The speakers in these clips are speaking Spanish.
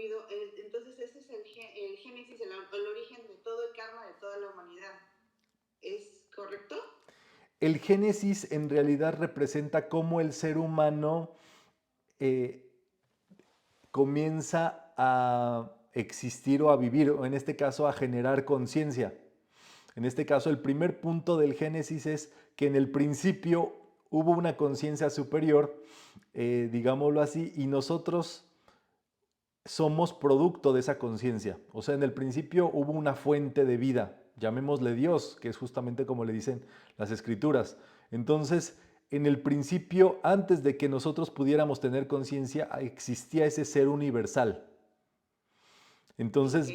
prohibido. Entonces ese es el génesis, el origen de todo el karma de toda la humanidad. ¿Es correcto? El Génesis en realidad representa cómo el ser humano eh, comienza a existir o a vivir, o en este caso a generar conciencia. En este caso, el primer punto del Génesis es que en el principio hubo una conciencia superior, digámoslo así, y nosotros somos producto de esa conciencia. O sea, en el principio hubo una fuente de vida, llamémosle Dios, que es justamente como le dicen las escrituras. Entonces, en el principio, antes de que nosotros pudiéramos tener conciencia, existía ese ser universal. Ok. Entonces,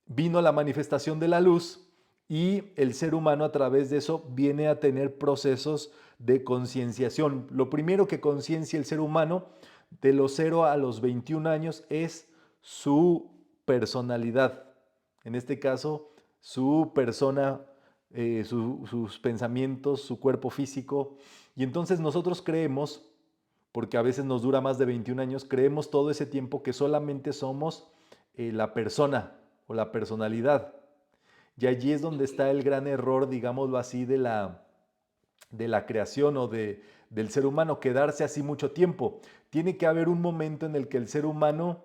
vino la manifestación de la luz y el ser humano a través de eso viene a tener procesos de concienciación. Lo primero que conciencia el ser humano de los 0 a los 21 años es su personalidad. En este caso, su persona, sus pensamientos, su cuerpo físico. Y entonces nosotros creemos, porque a veces nos dura más de 21 años, creemos todo ese tiempo que solamente somos la persona o la personalidad. Y allí es donde Ok. está el gran error, digámoslo así, de la creación o del ser humano, quedarse así mucho tiempo. Tiene que haber un momento en el que el ser humano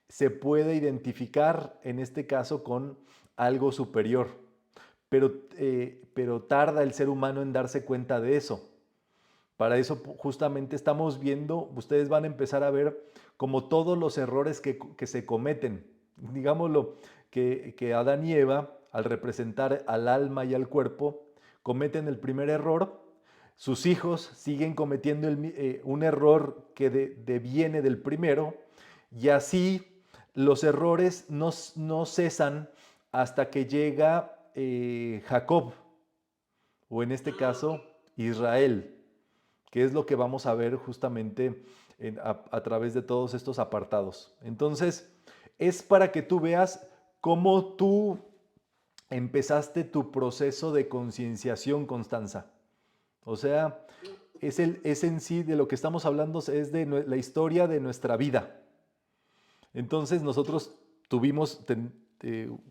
se puede identificar, en este caso, con algo superior. Pero tarda el ser humano en darse cuenta de eso. Para eso justamente estamos viendo, ustedes van a empezar a ver como todos los errores que se cometen. Digámoslo, que Adán y Eva, al representar al alma y al cuerpo, cometen el primer error. Sus hijos siguen cometiendo un error que deviene del primero. Y así los errores no cesan hasta que llega Jacob, o en este Ah, ok. caso Israel, que es lo que vamos a ver justamente a través de todos estos apartados. Entonces, es para que tú veas cómo tú empezaste tu proceso de concienciación, Constanza. O sea, es en sí de lo que estamos hablando, es de la historia de nuestra vida. Entonces nosotros tuvimos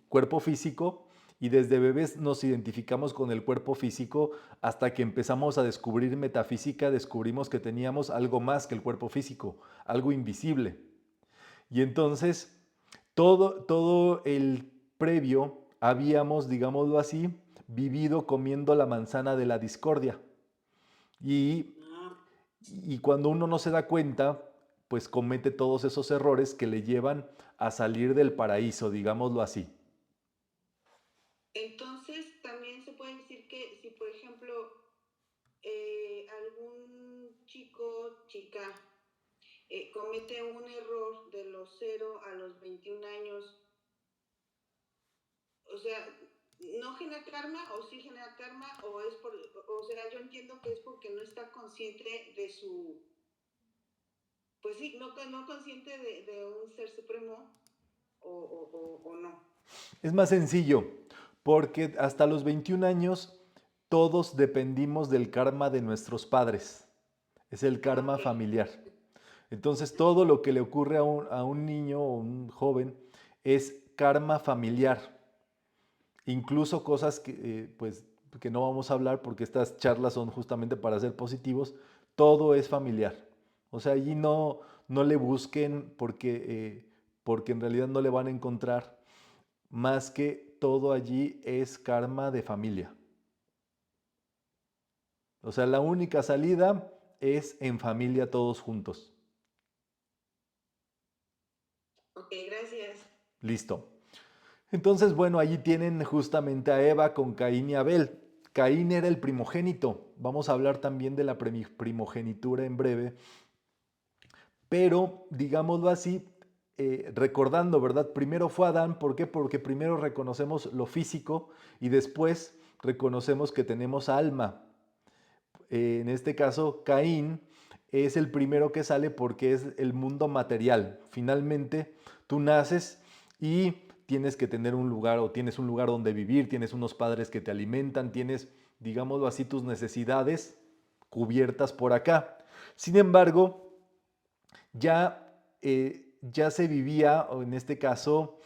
cuerpo físico y desde bebés nos identificamos con el cuerpo físico hasta que empezamos a descubrir metafísica, descubrimos que teníamos algo más que el cuerpo físico, algo invisible. Y entonces todo el previo habíamos, digámoslo así, vivido comiendo la manzana de la discordia. Y Ah, y cuando uno no se da cuenta, pues comete todos esos errores que le llevan a salir del paraíso, digámoslo así. entonces también se puede decir que si, por ejemplo, algún chico, chica, comete un error de los 0 a los 21 años, o sea, ¿no genera karma o sí genera karma o es por, o sea, yo entiendo que es porque no está consciente de su, pues sí, no consciente de un ser supremo o no? Es más sencillo, porque hasta los 21 años todos dependimos del karma de nuestros padres. Es el Ah, karma ok. familiar. Entonces todo lo que le ocurre a un niño o un joven es karma familiar. Incluso cosas pues, que no vamos a hablar porque estas charlas son justamente para ser positivos, todo es familiar. O sea, allí no le busquen porque en realidad no le van a encontrar más que todo allí es karma de familia. O sea, la única salida es en familia todos juntos. Ok, gracias. Listo. Entonces, bueno, allí tienen justamente a Eva con Caín y Abel. Caín era el primogénito. Vamos a hablar también de la primogenitura en breve. Pero, digámoslo así, recordando, ¿verdad? Primero fue Adán, ¿por qué? Porque primero reconocemos lo físico y después reconocemos que tenemos alma. En este caso, Caín es el primero que sale porque es el mundo material. Finalmente, tú naces y tienes que tener un lugar o tienes un lugar donde vivir, tienes unos padres que te alimentan, tienes, digámoslo así, tus necesidades cubiertas por acá. Sin embargo, ya ya se vivía, o en este caso,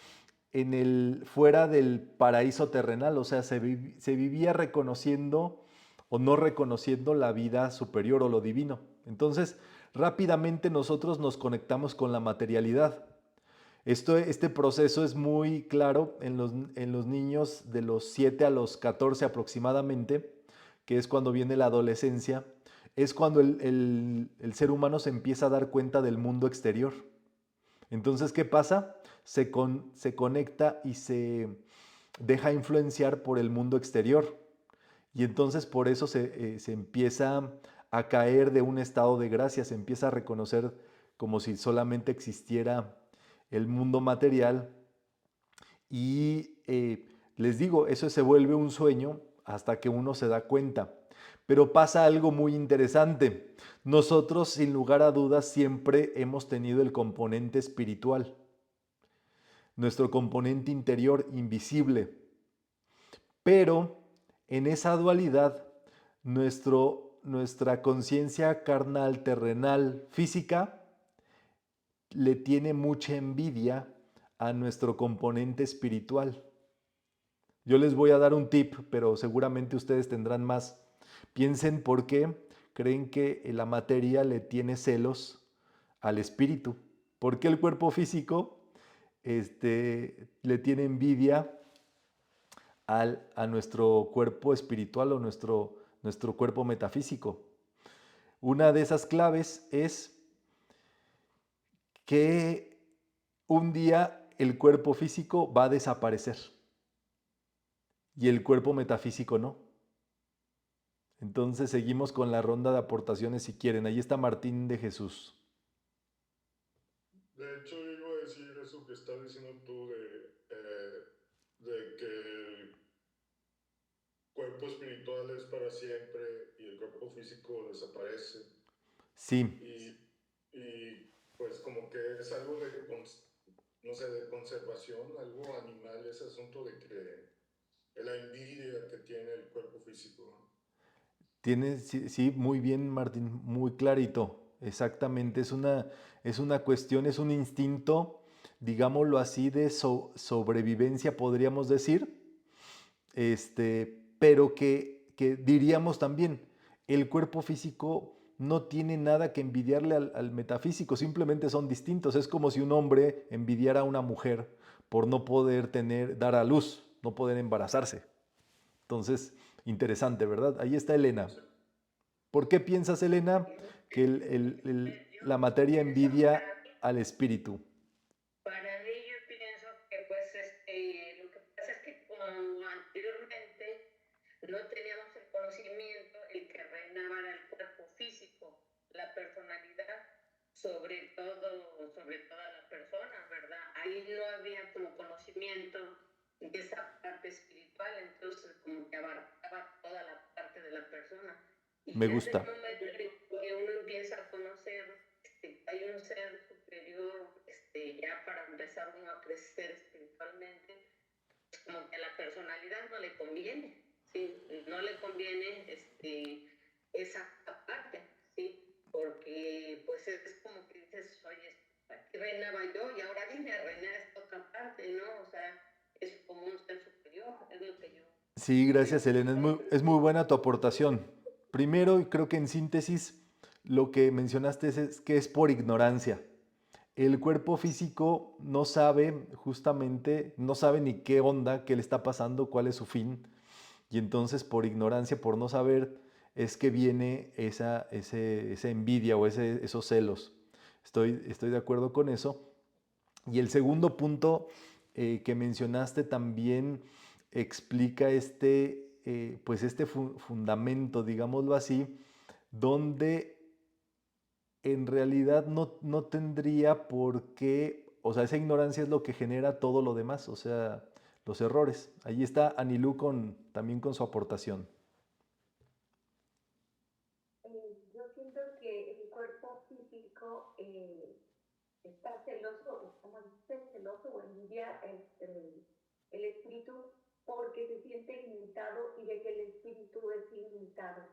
fuera del paraíso terrenal, o sea, se vivía reconociendo o no reconociendo la vida superior o lo divino. Entonces, rápidamente nosotros nos conectamos con la materialidad. Este proceso es muy claro en los niños de los 7 a los 14 aproximadamente, que es cuando viene la adolescencia, es cuando el ser humano se empieza a dar cuenta del mundo exterior. Entonces, ¿qué pasa? Se conecta y se deja influenciar por el mundo exterior. Y entonces por eso se empieza a caer de un estado de gracia, se empieza a reconocer como si solamente existiera el mundo material. Y les digo, eso se vuelve un sueño hasta que uno se da cuenta. Pero pasa algo muy interesante. Nosotros, sin lugar a dudas, siempre hemos tenido el componente espiritual, nuestro componente interior invisible. Pero en esa dualidad, nuestra conciencia carnal, terrenal, física, le tiene mucha envidia a nuestro componente espiritual. Yo les voy a dar un tip, pero seguramente ustedes tendrán más. Piensen por qué creen que la materia le tiene celos al espíritu. ¿Por qué el cuerpo físico le tiene envidia a nuestro cuerpo espiritual o nuestro cuerpo metafísico? Una de esas claves es que un día el cuerpo físico va a desaparecer y el cuerpo metafísico no. Entonces seguimos con la ronda de aportaciones si quieren. Ahí está Martín de Jesús. De hecho, iba a decir eso que estás diciendo tú de que el cuerpo espiritual es para siempre y el cuerpo físico desaparece. Sí, Y pues como que es algo no sé, de conservación, algo animal, ese asunto de que la envidia que tiene el cuerpo físico, ¿no? sí, sí, muy bien, Martín, muy clarito. Exactamente, es una cuestión, es un instinto, digámoslo así, de sobrevivencia, podríamos decir, pero que diríamos también, el cuerpo físico no tiene nada que envidiarle al metafísico, simplemente son distintos. Es como si un hombre envidiara a una mujer por no poder dar a luz, no poder embarazarse. Entonces, interesante, ¿verdad? Ahí está Elena. Sí. ¿Por qué piensas, Elena, que la materia envidia al espíritu? Para mí yo pienso que pues lo que pasa es que como anteriormente no teníamos el conocimiento, el que reinaba era el cuerpo físico, la personalidad, sobre toda la persona, ¿verdad? Ahí no había como conocimiento de esa parte espiritual, entonces como que abarcaba toda la parte de la persona. Y Me ya desde el gusta. momento que uno empieza a conocer hay un ser superior, ya para empezar uno a crecer espiritualmente, como que a la personalidad no le conviene, ¿sí? No le conviene esa parte, ¿sí? Porque pues es como que dices, oye, aquí reinaba yo y ahora vine a reinar esta otra parte, ¿no? O sea, es como un ser superior, es lo que yo Sí, gracias, pienso. Elena. Es muy buena tu aportación. Primero, y creo que en síntesis, lo que mencionaste es que es por ignorancia. El cuerpo físico no sabe, justamente, no sabe ni qué onda, qué le está pasando, cuál es su fin. Y entonces, por ignorancia, por no saber, es que viene esa envidia o esos celos. Estoy de acuerdo con eso. Y el segundo punto que mencionaste también explica pues este fundamento, digámoslo así, donde en realidad no tendría por qué, o sea, esa ignorancia es lo que genera todo lo demás, o sea, los errores. Allí está Anilú también con su aportación. Yo siento que el cuerpo físico está celoso, como dice, celoso o envidia el espíritu porque se siente limitado y de que el espíritu es ilimitado,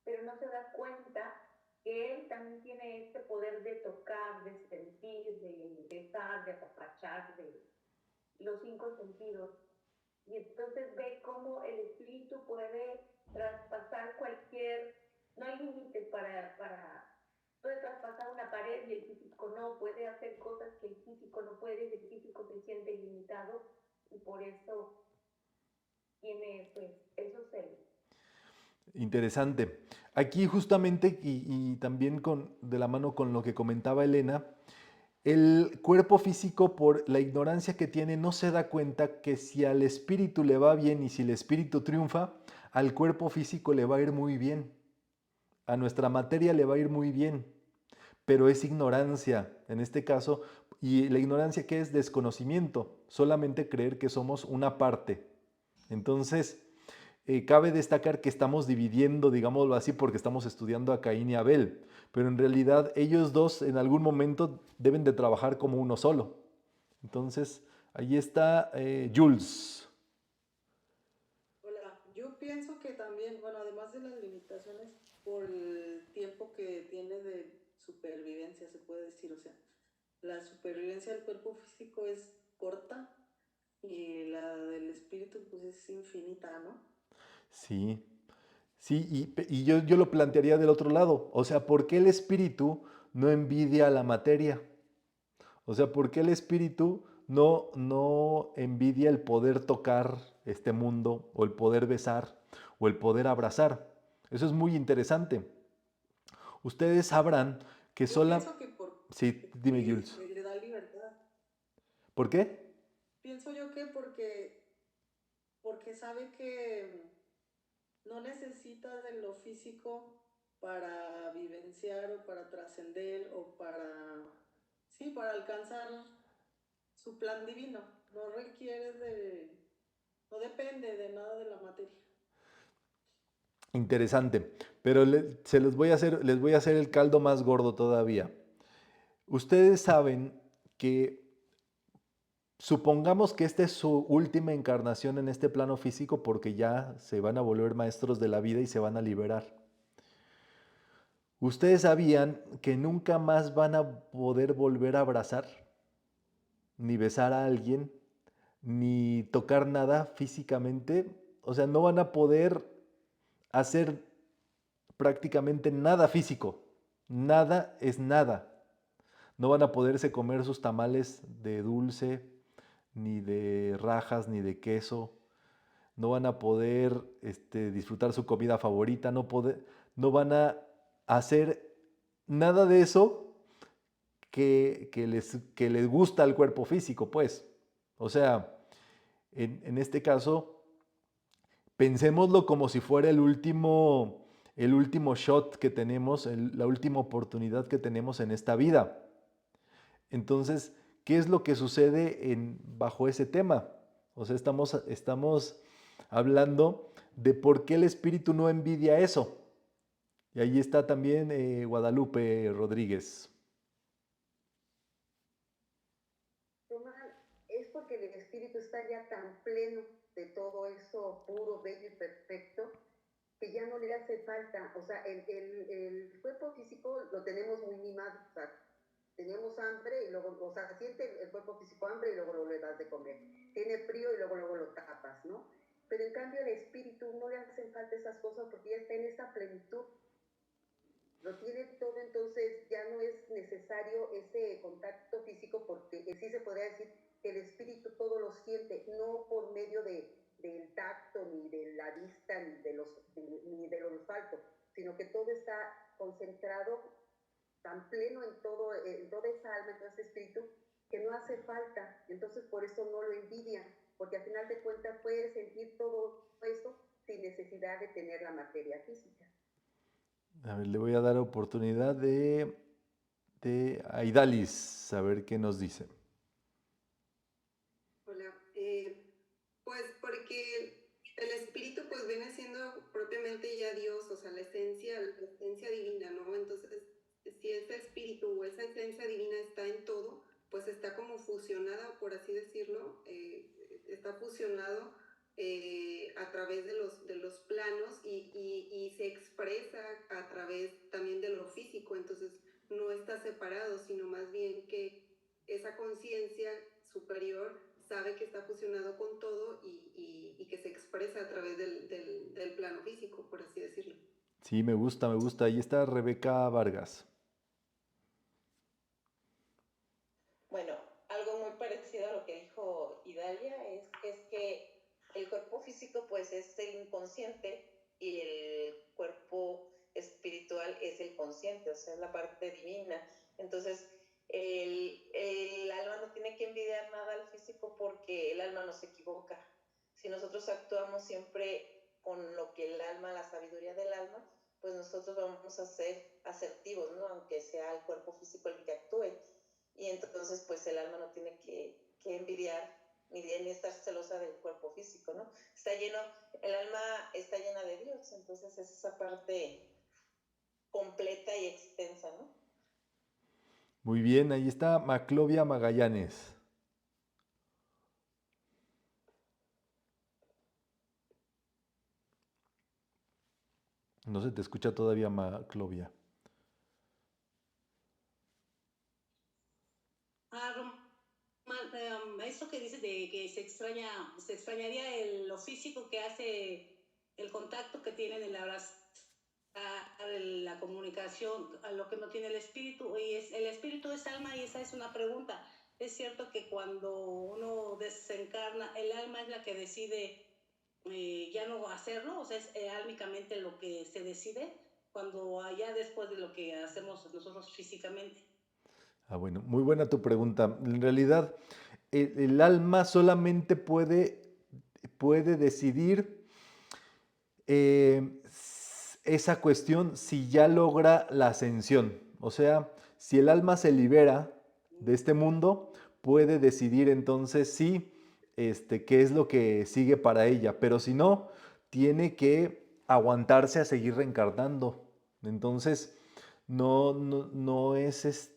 pero no se da cuenta que él también tiene este poder de tocar, de sentir, de besar, de apapachar, de los 5 sentidos. Y entonces ve cómo el espíritu puede traspasar cualquier, no hay límites puede traspasar una pared y el físico no, puede hacer cosas que el físico no puede, y el físico se siente limitado y por eso tiene pues esos seres. Interesante. Aquí justamente, y también de la mano con lo que comentaba Elena, el cuerpo físico, por la ignorancia que tiene, no se da cuenta que si al espíritu le va bien y si el espíritu triunfa, al cuerpo físico le va a ir muy bien, a nuestra materia le va a ir muy bien, pero es ignorancia en este caso, y la ignorancia que es desconocimiento, solamente creer que somos una parte. Entonces, cabe destacar que estamos dividiendo, digámoslo así, porque estamos estudiando a Caín y Abel, pero en realidad ellos dos en algún momento deben de trabajar como uno solo. Entonces, ahí está Jules. Hola, yo pienso que también, bueno, además de las limitaciones por el tiempo que tiene de supervivencia, se puede decir, o sea, la supervivencia del cuerpo físico es corta y la del espíritu pues es infinita, ¿no? Sí, sí, y yo lo plantearía del otro lado. O sea, ¿por qué el espíritu no envidia a la materia? O sea, ¿por qué el espíritu no envidia el poder tocar este mundo o el poder besar o el poder abrazar? Eso es muy interesante. Ustedes sabrán que Yo sola... pienso que Sí, dime, porque Jules. le da libertad. ¿Por qué? Pienso yo que porque sabe que no necesita de lo físico para vivenciar o para trascender o sí, para alcanzar su plan divino. No requiere no depende de nada de la materia. Interesante. Pero se les voy a hacer el caldo más gordo todavía. Ustedes saben que supongamos que esta es su última encarnación en este plano físico porque ya se van a volver maestros de la vida y se van a liberar. ¿Ustedes sabían que nunca más van a poder volver a abrazar, ni besar a alguien, ni tocar nada físicamente? O sea, no van a poder hacer prácticamente nada físico. Nada es nada. No van a poderse comer sus tamales de dulce, ni de rajas, ni de queso. No van a poder disfrutar su comida favorita. No van a hacer nada de eso que les gusta al cuerpo físico, pues. O sea, en este caso, pensémoslo como si fuera el último shot que tenemos, la última oportunidad que tenemos en esta vida. Entonces, ¿qué es lo que sucede bajo ese tema? O sea, estamos hablando de por qué el espíritu no envidia eso. Y ahí está también Guadalupe Rodríguez. Tomás, es porque el espíritu está ya tan pleno de todo eso puro, bello y perfecto, que ya no le hace falta, o sea, el cuerpo físico lo tenemos muy mimado, o sea, tenemos hambre y luego, o sea, siente el cuerpo físico hambre y luego le das de comer, tiene frío y luego lo tapas, ¿no? Pero en cambio el espíritu no le hacen falta esas cosas porque ya está en esa plenitud, lo tiene todo, entonces ya no es necesario ese contacto físico porque sí se podría decir que el espíritu todo lo siente, no por medio del tacto, ni de la vista, ni del olfato, sino que todo está concentrado tan pleno en toda esa alma, en todo ese espíritu, que no hace falta, entonces por eso no lo envidian, porque al final de cuentas puede sentir todo eso sin necesidad de tener la materia física. A ver, le voy a dar oportunidad de Aidalis, a ver qué nos dice. Hola, pues porque el espíritu pues viene siendo propiamente ya Dios, o sea, la esencia divina, ¿no? Entonces, si ese espíritu o esa esencia divina está en todo, pues está como fusionada, por así decirlo, está fusionado a través de los planos y se expresa a través también de lo físico, entonces no está separado, sino más bien que esa conciencia superior sabe que está fusionado con todo y que se expresa a través del plano físico, por así decirlo. Sí, me gusta, me gusta. Ahí está Rebeca Vargas. Bueno, algo muy parecido a lo que dijo Idalia es que el cuerpo físico pues es el inconsciente y el cuerpo espiritual es el consciente, o sea, es la parte divina. Entonces, el alma no tiene que envidiar nada al físico porque el alma no se equivoca. Si nosotros actuamos siempre con lo que el alma, la sabiduría del alma, pues nosotros vamos a ser asertivos, ¿no? Aunque sea el cuerpo físico el que actúe. Y entonces pues el alma no tiene que envidiar ni estar celosa del cuerpo físico, ¿no? El alma está llena de Dios, entonces es esa parte completa y extensa, ¿no? Muy bien, ahí está Maclovia Magallanes. No se te escucha todavía, Maclovia. Eso que dices de que se extrañaría lo físico que hace el contacto que tienen, el abrazar, la comunicación, a lo que no tiene el espíritu, y el espíritu es alma, y esa es una pregunta. Es cierto que cuando uno desencarna, el alma es la que decide ya no hacerlo, o sea, es álmicamente lo que se decide cuando allá después de lo que hacemos nosotros físicamente. Ah, bueno, muy buena tu pregunta. En realidad, el alma solamente puede decidir esa cuestión si ya logra la ascensión. O sea, si el alma se libera de este mundo, puede decidir entonces sí, qué es lo que sigue para ella. Pero si no, tiene que aguantarse a seguir reencarnando. Entonces, no es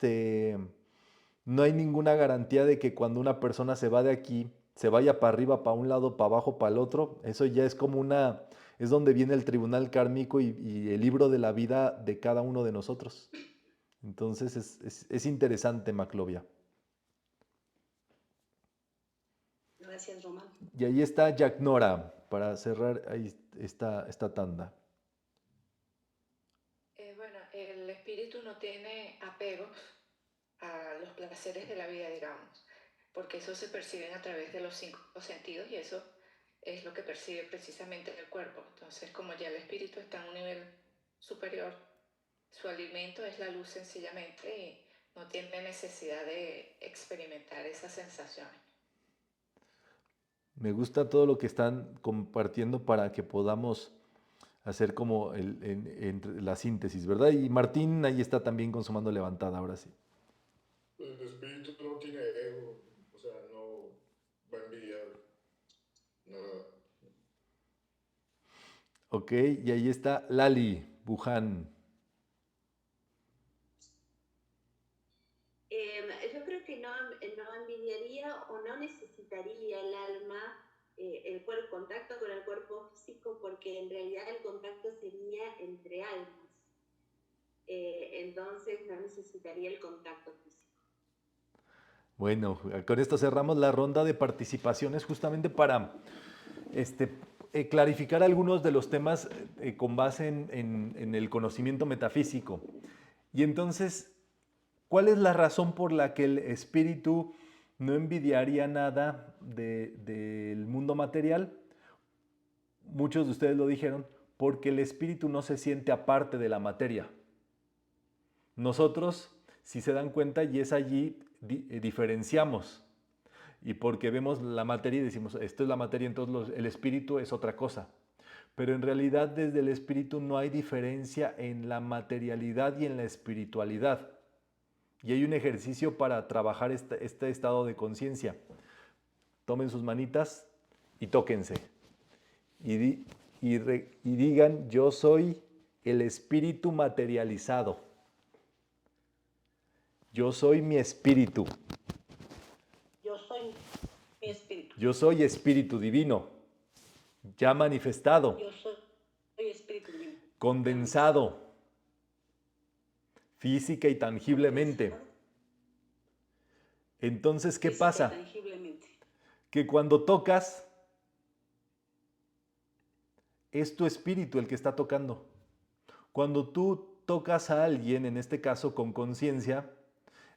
no hay ninguna garantía de que cuando una persona se va de aquí, se vaya para arriba, para un lado, para abajo, para el otro. Eso ya es como es donde viene el tribunal kármico y el libro de la vida de cada uno de nosotros. Entonces es interesante, Maclovia. Gracias, Román. Y ahí está Jack Nora para cerrar ahí esta tanda. Bueno, el espíritu no tiene apego a los placeres de la vida, digamos, porque eso se perciben a través de los 5 sentidos y eso es lo que percibe precisamente el cuerpo. Entonces, como ya el espíritu está en un nivel superior, su alimento es la luz sencillamente y no tiene necesidad de experimentar esas sensaciones. Me gusta todo lo que están compartiendo para que podamos hacer como la síntesis, ¿verdad? Y Martín ahí está también con su mano levantada, ahora sí. El espíritu no tiene ego, o sea, no va a envidiar nada. Ok, y ahí está Lali Buján. Yo creo que no envidiaría o no necesitaría el alma el contacto con el cuerpo físico, porque en realidad el contacto sería entre almas. Entonces no necesitaría el contacto físico. Bueno, con esto cerramos la ronda de participaciones justamente para clarificar algunos de los temas con base en el conocimiento metafísico. Y entonces, ¿cuál es la razón por la que el espíritu no envidiaría nada del mundo material? Muchos de ustedes lo dijeron, porque el espíritu no se siente aparte de la materia. Nosotros, si se dan cuenta, y es allí, diferenciamos. Y porque vemos la materia y decimos, esto es la materia, entonces el espíritu es otra cosa. Pero en realidad desde el espíritu no hay diferencia en la materialidad y en la espiritualidad. Y hay un ejercicio para trabajar este estado de conciencia. Tomen sus manitas y tóquense. Y digan, yo soy el espíritu materializado. Yo soy mi espíritu. Yo soy mi espíritu. Yo soy espíritu divino. ya manifestado, Yo soy espíritu mismo. condensado, física y tangiblemente. Entonces, ¿qué Física y pasa? tangiblemente. Que cuando tocas, es tu espíritu el que está tocando. Cuando tú tocas a alguien, en este caso con conciencia,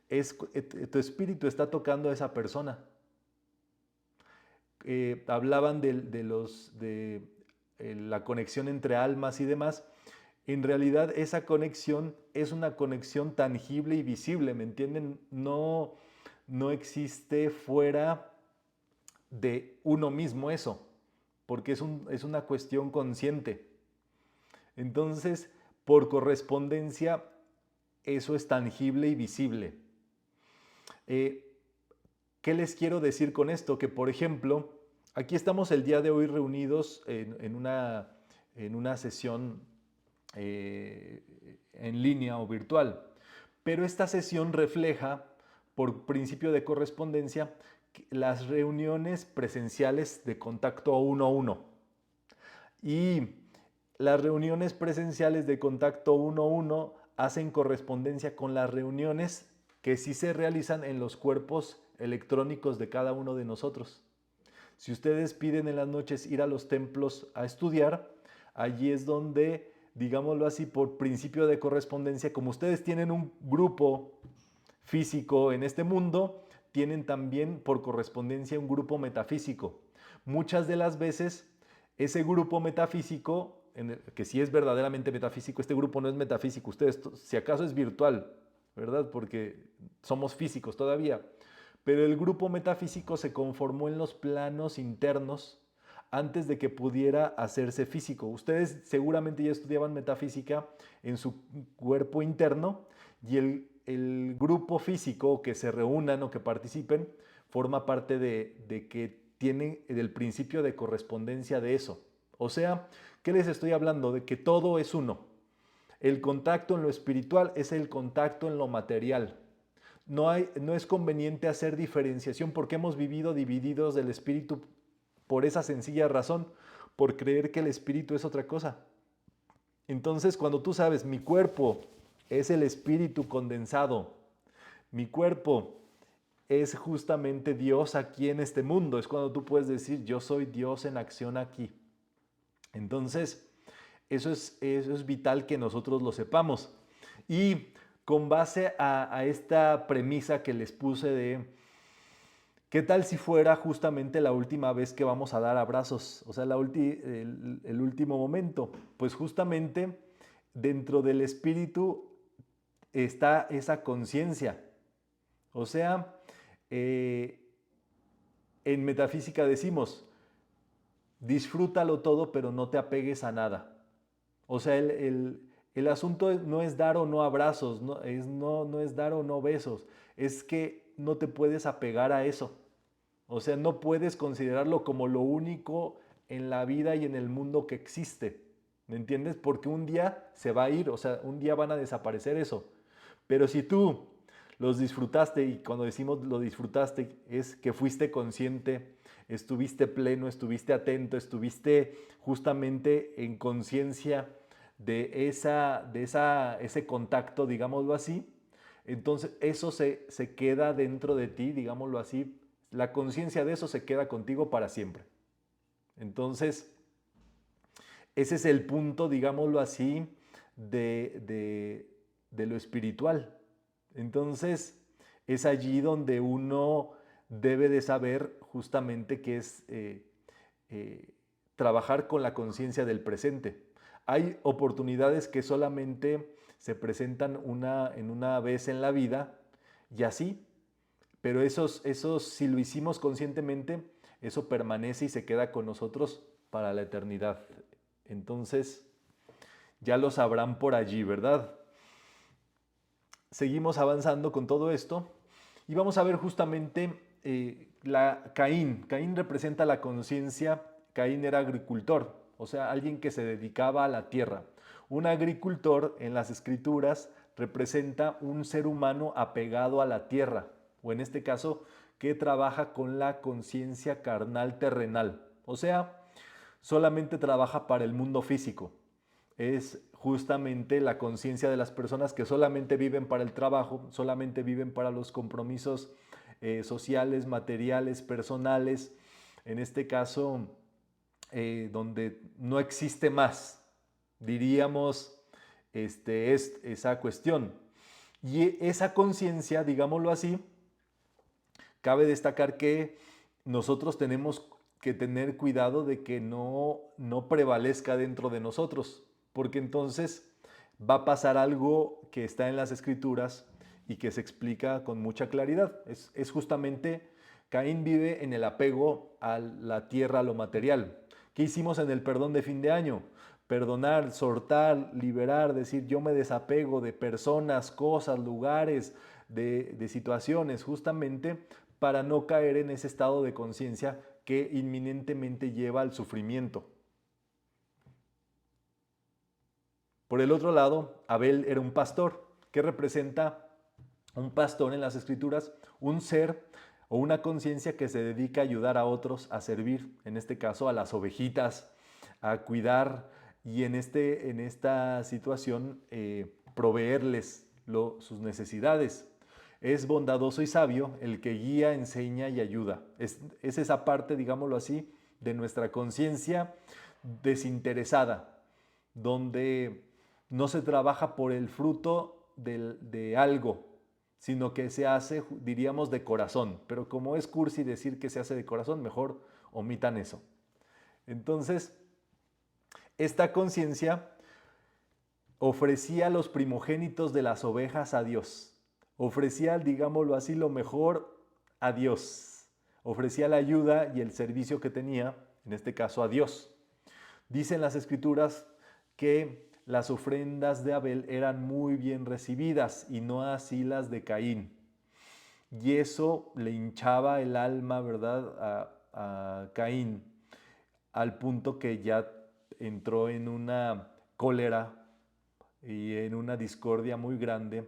tu espíritu está tocando a esa persona. Hablaban de la conexión entre almas y demás. En realidad esa conexión es una conexión tangible y visible, ¿me entienden? No existe fuera de uno mismo eso, porque es una cuestión consciente. Entonces, por correspondencia, eso es tangible y visible. ¿Qué les quiero decir con esto? Que, por ejemplo, aquí estamos el día de hoy reunidos en una sesión en línea o virtual, pero esta sesión refleja, por principio de correspondencia, las reuniones presenciales de contacto uno a uno. Y las reuniones presenciales de contacto uno a uno hacen correspondencia con las reuniones que sí se realizan en los cuerpos electrónicos de cada uno de nosotros. Si ustedes piden en las noches ir a los templos a estudiar, allí es donde, digámoslo así, por principio de correspondencia, como ustedes tienen un grupo físico en este mundo, tienen también por correspondencia un grupo metafísico. Muchas de las veces ese grupo metafísico, que sí es verdaderamente metafísico, este grupo no es metafísico, ustedes, si acaso es virtual, ¿verdad? Porque somos físicos todavía. Pero el grupo metafísico se conformó en los planos internos antes de que pudiera hacerse físico. Ustedes seguramente ya estudiaban metafísica en su cuerpo interno y el grupo físico que se reúnan o que participen forma parte de que tienen el principio de correspondencia de eso. O sea, ¿qué les estoy hablando? De que todo es uno. El contacto en lo espiritual es el contacto en lo material. No es conveniente hacer diferenciación porque hemos vivido divididos del espíritu por esa sencilla razón, por creer que el espíritu es otra cosa. Entonces, cuando tú sabes, mi cuerpo es el espíritu condensado, mi cuerpo es justamente Dios aquí en este mundo, es cuando tú puedes decir, yo soy Dios en acción aquí. Entonces, eso es vital que nosotros lo sepamos. Y con base a esta premisa que les puse de ¿qué tal si fuera justamente la última vez que vamos a dar abrazos? O sea, el último momento. Pues justamente dentro del espíritu está esa conciencia. O sea, en metafísica decimos, disfrútalo todo, pero no te apegues a nada. O sea, el asunto no es dar o no abrazos, no es dar o no besos, es que no te puedes apegar a eso. O sea, no puedes considerarlo como lo único en la vida y en el mundo que existe. ¿Me entiendes? Porque un día se va a ir, o sea, un día van a desaparecer eso. Pero si tú los disfrutaste, y cuando decimos lo disfrutaste, es que fuiste consciente, estuviste pleno, estuviste atento, estuviste justamente en conciencia de ese contacto, digámoslo así, entonces eso se queda dentro de ti, digámoslo así, la conciencia de eso se queda contigo para siempre. Entonces, ese es el punto, digámoslo así, de lo espiritual. Entonces, es allí donde uno debe de saber justamente que es trabajar con la conciencia del presente. Hay oportunidades que solamente se presentan en una vez en la vida y así, pero esos, si lo hicimos conscientemente, eso permanece y se queda con nosotros para la eternidad. Entonces, ya lo sabrán por allí, ¿verdad? Seguimos avanzando con todo esto y vamos a ver justamente Caín. Caín representa la conciencia. Caín era agricultor, o sea, alguien que se dedicaba a la tierra. Un agricultor en las escrituras representa un ser humano apegado a la tierra, o en este caso, que trabaja con la conciencia carnal terrenal. O sea, solamente trabaja para el mundo físico. Es justamente la conciencia de las personas que solamente viven para el trabajo, solamente viven para los compromisos sociales, materiales, personales, en este caso, donde no existe más, diríamos, es esa cuestión. Y esa conciencia, digámoslo así, cabe destacar que nosotros tenemos que tener cuidado de que no prevalezca dentro de nosotros, porque entonces va a pasar algo que está en las Escrituras y que se explica con mucha claridad. Es justamente, Caín vive en el apego a la tierra, a lo material. ¿Qué hicimos en el perdón de fin de año? Perdonar, soltar, liberar, decir yo me desapego de personas, cosas, lugares, de situaciones, justamente para no caer en ese estado de conciencia que inminentemente lleva al sufrimiento. Por el otro lado, Abel era un pastor. ¿Qué representa un pastor en las Escrituras? Un ser o una conciencia que se dedica a ayudar a otros a servir, en este caso a las ovejitas, a cuidar y en esta situación proveerles sus necesidades. Es bondadoso y sabio el que guía, enseña y ayuda. Es esa parte, digámoslo así, de nuestra conciencia desinteresada, donde no se trabaja por el fruto de algo, sino que se hace, diríamos, de corazón. Pero como es cursi decir que se hace de corazón, mejor omitan eso. Entonces, esta conciencia ofrecía los primogénitos de las ovejas a Dios. Ofrecía, digámoslo así, lo mejor a Dios. Ofrecía la ayuda y el servicio que tenía, en este caso a Dios. Dicen las Escrituras que las ofrendas de Abel eran muy bien recibidas y no así las de Caín. Y eso le hinchaba el alma, ¿verdad?, a Caín, al punto que ya entró en una cólera y en una discordia muy grande,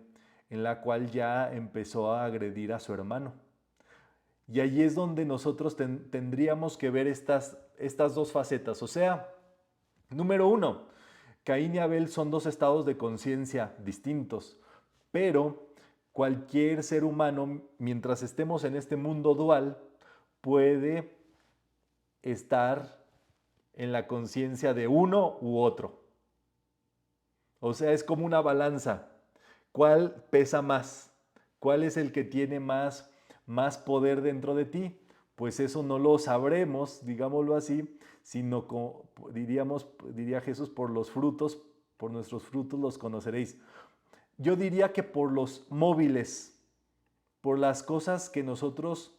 en la cual ya empezó a agredir a su hermano. Y allí es donde nosotros tendríamos que ver estas dos facetas. O sea, número uno, Caín y Abel son dos estados de conciencia distintos, pero cualquier ser humano, mientras estemos en este mundo dual, puede estar en la conciencia de uno u otro. O sea, es como una balanza. ¿Cuál pesa más? ¿Cuál es el que tiene más poder dentro de ti? Pues eso no lo sabremos, digámoslo así, sino diría Jesús, por los frutos, por nuestros frutos los conoceréis. Yo diría que por los móviles, por las cosas que nosotros,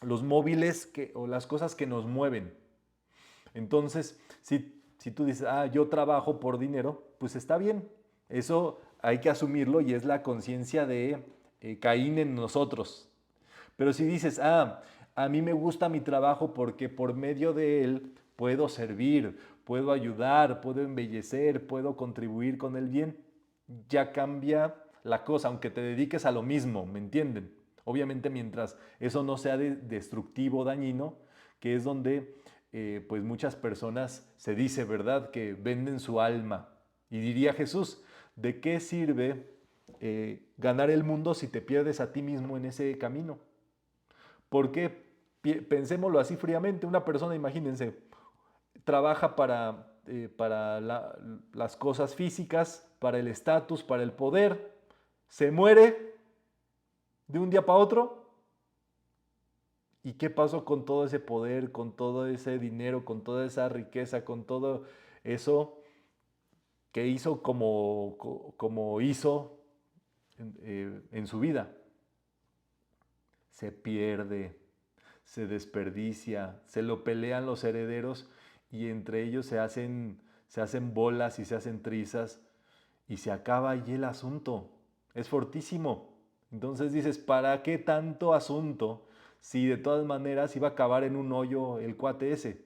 los móviles o las cosas que nos mueven. Entonces, si tú dices, yo trabajo por dinero, pues está bien. Eso hay que asumirlo y es la conciencia de Caín en nosotros. Pero si dices, a mí me gusta mi trabajo porque por medio de él puedo servir, puedo ayudar, puedo embellecer, puedo contribuir con el bien, ya cambia la cosa, aunque te dediques a lo mismo, ¿me entienden? Obviamente mientras eso no sea destructivo, dañino, que es donde pues muchas personas se dice, ¿verdad?, que venden su alma. Y diría Jesús, ¿de qué sirve ganar el mundo si te pierdes a ti mismo en ese camino? Porque pensémoslo así fríamente, una persona, imagínense, trabaja para las cosas físicas, para el estatus, para el poder, se muere de un día para otro. ¿Y qué pasó con todo ese poder, con todo ese dinero, con toda esa riqueza, con todo eso que hizo como hizo en su vida? Se pierde, se desperdicia, se lo pelean los herederos y entre ellos se hacen bolas y se hacen trizas y se acaba allí el asunto. Es fortísimo. Entonces dices, ¿para qué tanto asunto si de todas maneras iba a acabar en un hoyo el cuate ese?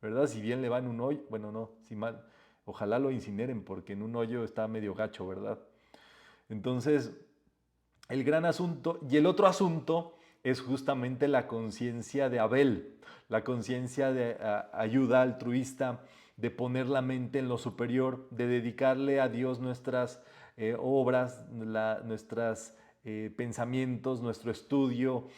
¿Verdad? Si bien le va en un hoyo, bueno, no, si mal, ojalá lo incineren porque en un hoyo está medio gacho, ¿verdad? Entonces, el gran asunto y el otro asunto es justamente la conciencia de Abel, la conciencia de ayuda altruista, de poner la mente en lo superior, de dedicarle a Dios nuestras obras, nuestros pensamientos, nuestro estudio.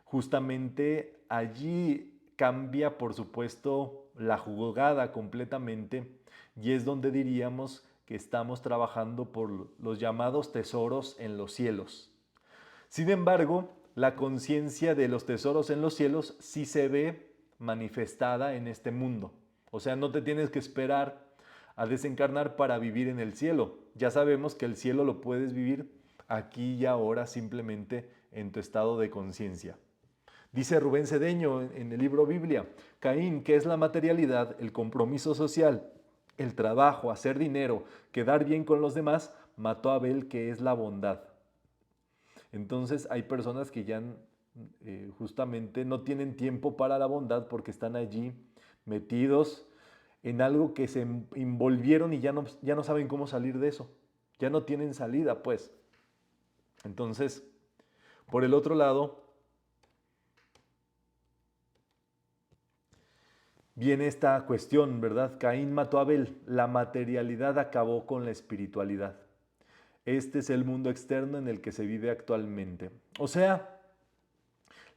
Justamente allí cambia, por supuesto, la jugada completamente, y es donde diríamos que estamos trabajando por los llamados tesoros en los cielos. Sin embargo, la conciencia de los tesoros en los cielos sí se ve manifestada en este mundo. O sea, no te tienes que esperar a desencarnar para vivir en el cielo. Ya sabemos que el cielo lo puedes vivir aquí y ahora, simplemente en tu estado de conciencia. Dice Rubén Cedeño en el libro Biblia: Caín, que es la materialidad, el compromiso social, el trabajo, hacer dinero, quedar bien con los demás, mató a Abel, que es la bondad. Entonces hay personas que ya justamente no tienen tiempo para la bondad porque están allí metidos en algo que se envolvieron y ya no saben cómo salir de eso. Ya no tienen salida, pues. Entonces, por el otro lado, viene esta cuestión, ¿verdad? Caín mató a Abel. La materialidad acabó con la espiritualidad. Este es el mundo externo en el que se vive actualmente. O sea,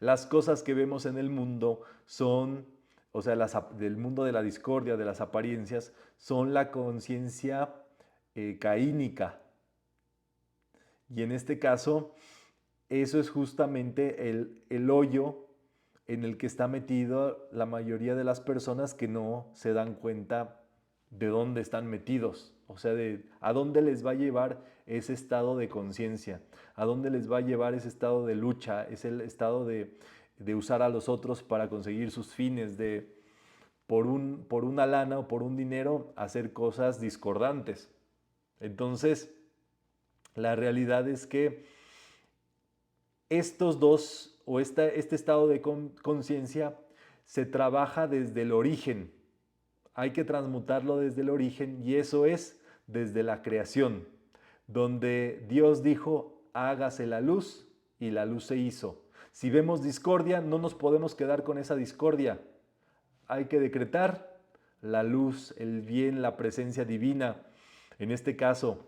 las cosas que vemos en el mundo son, o sea, del mundo de la discordia, de las apariencias, son la conciencia caínica. Y en este caso, eso es justamente el hoyo en el que está metido la mayoría de las personas que no se dan cuenta de dónde están metidos. O sea, de a dónde les va a llevar ese estado de conciencia, a dónde les va a llevar ese estado de lucha, es el estado de usar a los otros para conseguir sus fines, de por una lana o por un dinero hacer cosas discordantes. Entonces, la realidad es que estos dos o este estado de conciencia se trabaja desde el origen. Hay que transmutarlo desde el origen, y eso es desde la creación, donde Dios dijo: hágase la luz, y la luz se hizo. Si vemos discordia, no nos podemos quedar con esa discordia. Hay que decretar la luz, el bien, la presencia divina, en este caso.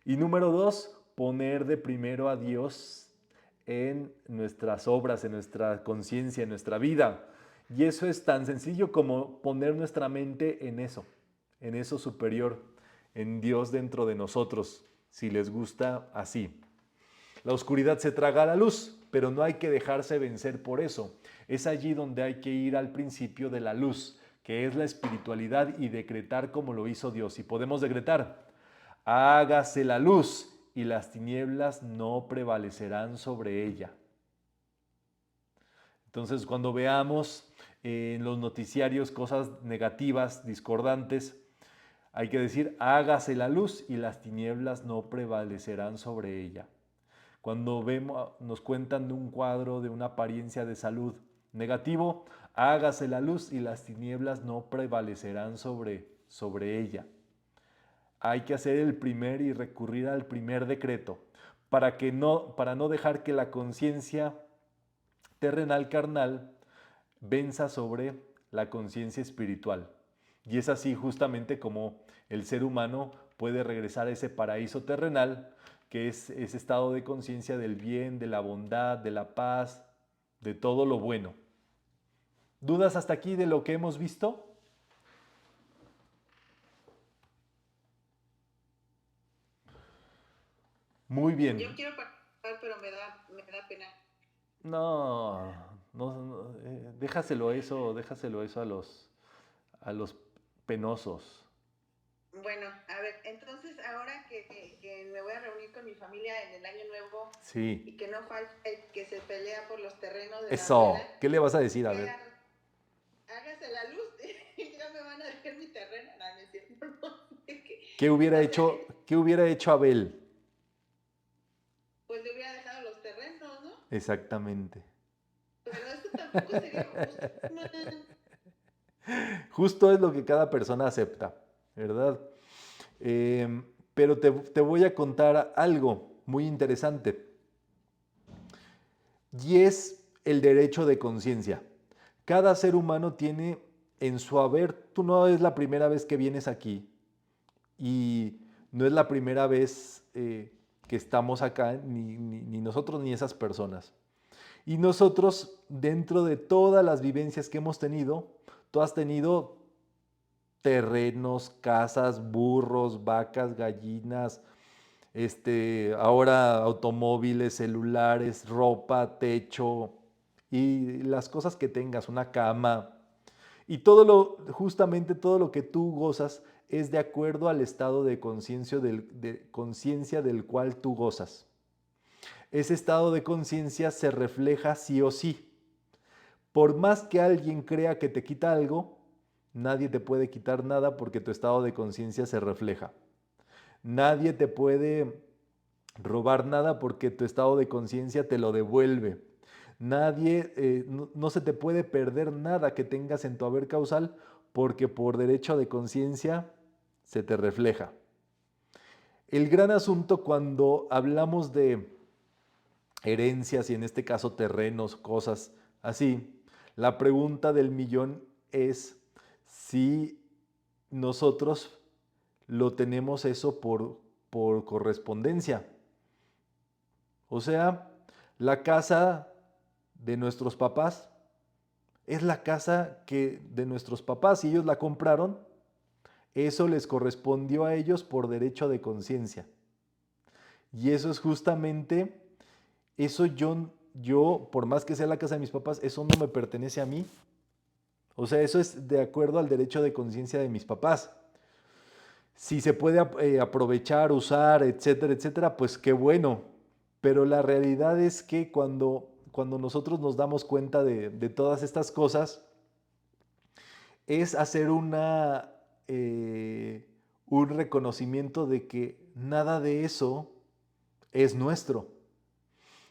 Y número 2, poner de primero a Dios en nuestras obras, en nuestra conciencia, en nuestra vida. Y eso es tan sencillo como poner nuestra mente en eso superior, en Dios dentro de nosotros, si les gusta así. La oscuridad se traga a la luz, pero no hay que dejarse vencer por eso. Es allí donde hay que ir al principio de la luz, que es la espiritualidad, y decretar como lo hizo Dios. Y podemos decretar: hágase la luz, y las tinieblas no prevalecerán sobre ella. Entonces, cuando veamos en los noticiarios cosas negativas, discordantes, hay que decir: hágase la luz, y las tinieblas no prevalecerán sobre ella. Cuando nos cuentan de un cuadro, de una apariencia de salud negativo, hágase la luz, y las tinieblas no prevalecerán sobre ella. Hay que hacer el primer y recurrir al primer decreto para no dejar que la conciencia terrenal carnal venza sobre la conciencia espiritual. Y es así justamente como el ser humano puede regresar a ese paraíso terrenal, que es ese estado de conciencia del bien, de la bondad, de la paz, de todo lo bueno. ¿Dudas hasta aquí de lo que hemos visto? Muy bien. Yo quiero participar, pero me da pena. No, déjaselo eso a los penosos. Bueno, a ver, entonces ahora que me voy a reunir con mi familia en el año nuevo, Sí. y que no falta el que se pelea por los terrenos de Eso. la abuela, ¿Qué le vas a decir? A ver. hágase la luz y ya me van a dejar mi terreno. No, es cierto. ¿Qué hubiera hecho Abel? Pues le hubiera dejado los terrenos, ¿no? Exactamente. Pero eso tampoco sería justo, man. Justo es lo que cada persona acepta, ¿verdad? Pero te voy a contar algo muy interesante. y es el derecho de conciencia. Cada ser humano tiene en su haber, tú no es la primera vez que vienes aquí y no es la primera vez que estamos acá, ni nosotros ni esas personas. Y nosotros, dentro de todas las vivencias que hemos tenido, tú has tenido terrenos, casas, burros, vacas, gallinas, ahora automóviles, celulares, ropa, techo y las cosas que tengas, una cama. Y justamente todo lo que tú gozas es de acuerdo al estado de conciencia del cual tú gozas. Ese estado de conciencia se refleja sí o sí. Por más que alguien crea que te quita algo, nadie te puede quitar nada porque tu estado de conciencia se refleja. Nadie te puede robar nada porque tu estado de conciencia te lo devuelve. No se te puede perder nada que tengas en tu haber causal porque por derecho de conciencia se te refleja. El gran asunto cuando hablamos de herencias y en este caso terrenos, cosas así, la pregunta del millón es si nosotros lo tenemos eso por correspondencia. O sea, la casa de nuestros papás es la casa de nuestros papás. Si ellos la compraron, eso les correspondió a ellos por derecho de conciencia. Y eso es justamente, eso yo, por más que sea la casa de mis papás, eso no me pertenece a mí. O sea, eso es de acuerdo al derecho de conciencia de mis papás. Si se puede aprovechar, usar, etcétera, etcétera, pues qué bueno. Pero la realidad es que cuando nosotros nos damos cuenta de todas estas cosas, es hacer un reconocimiento de que nada de eso es nuestro.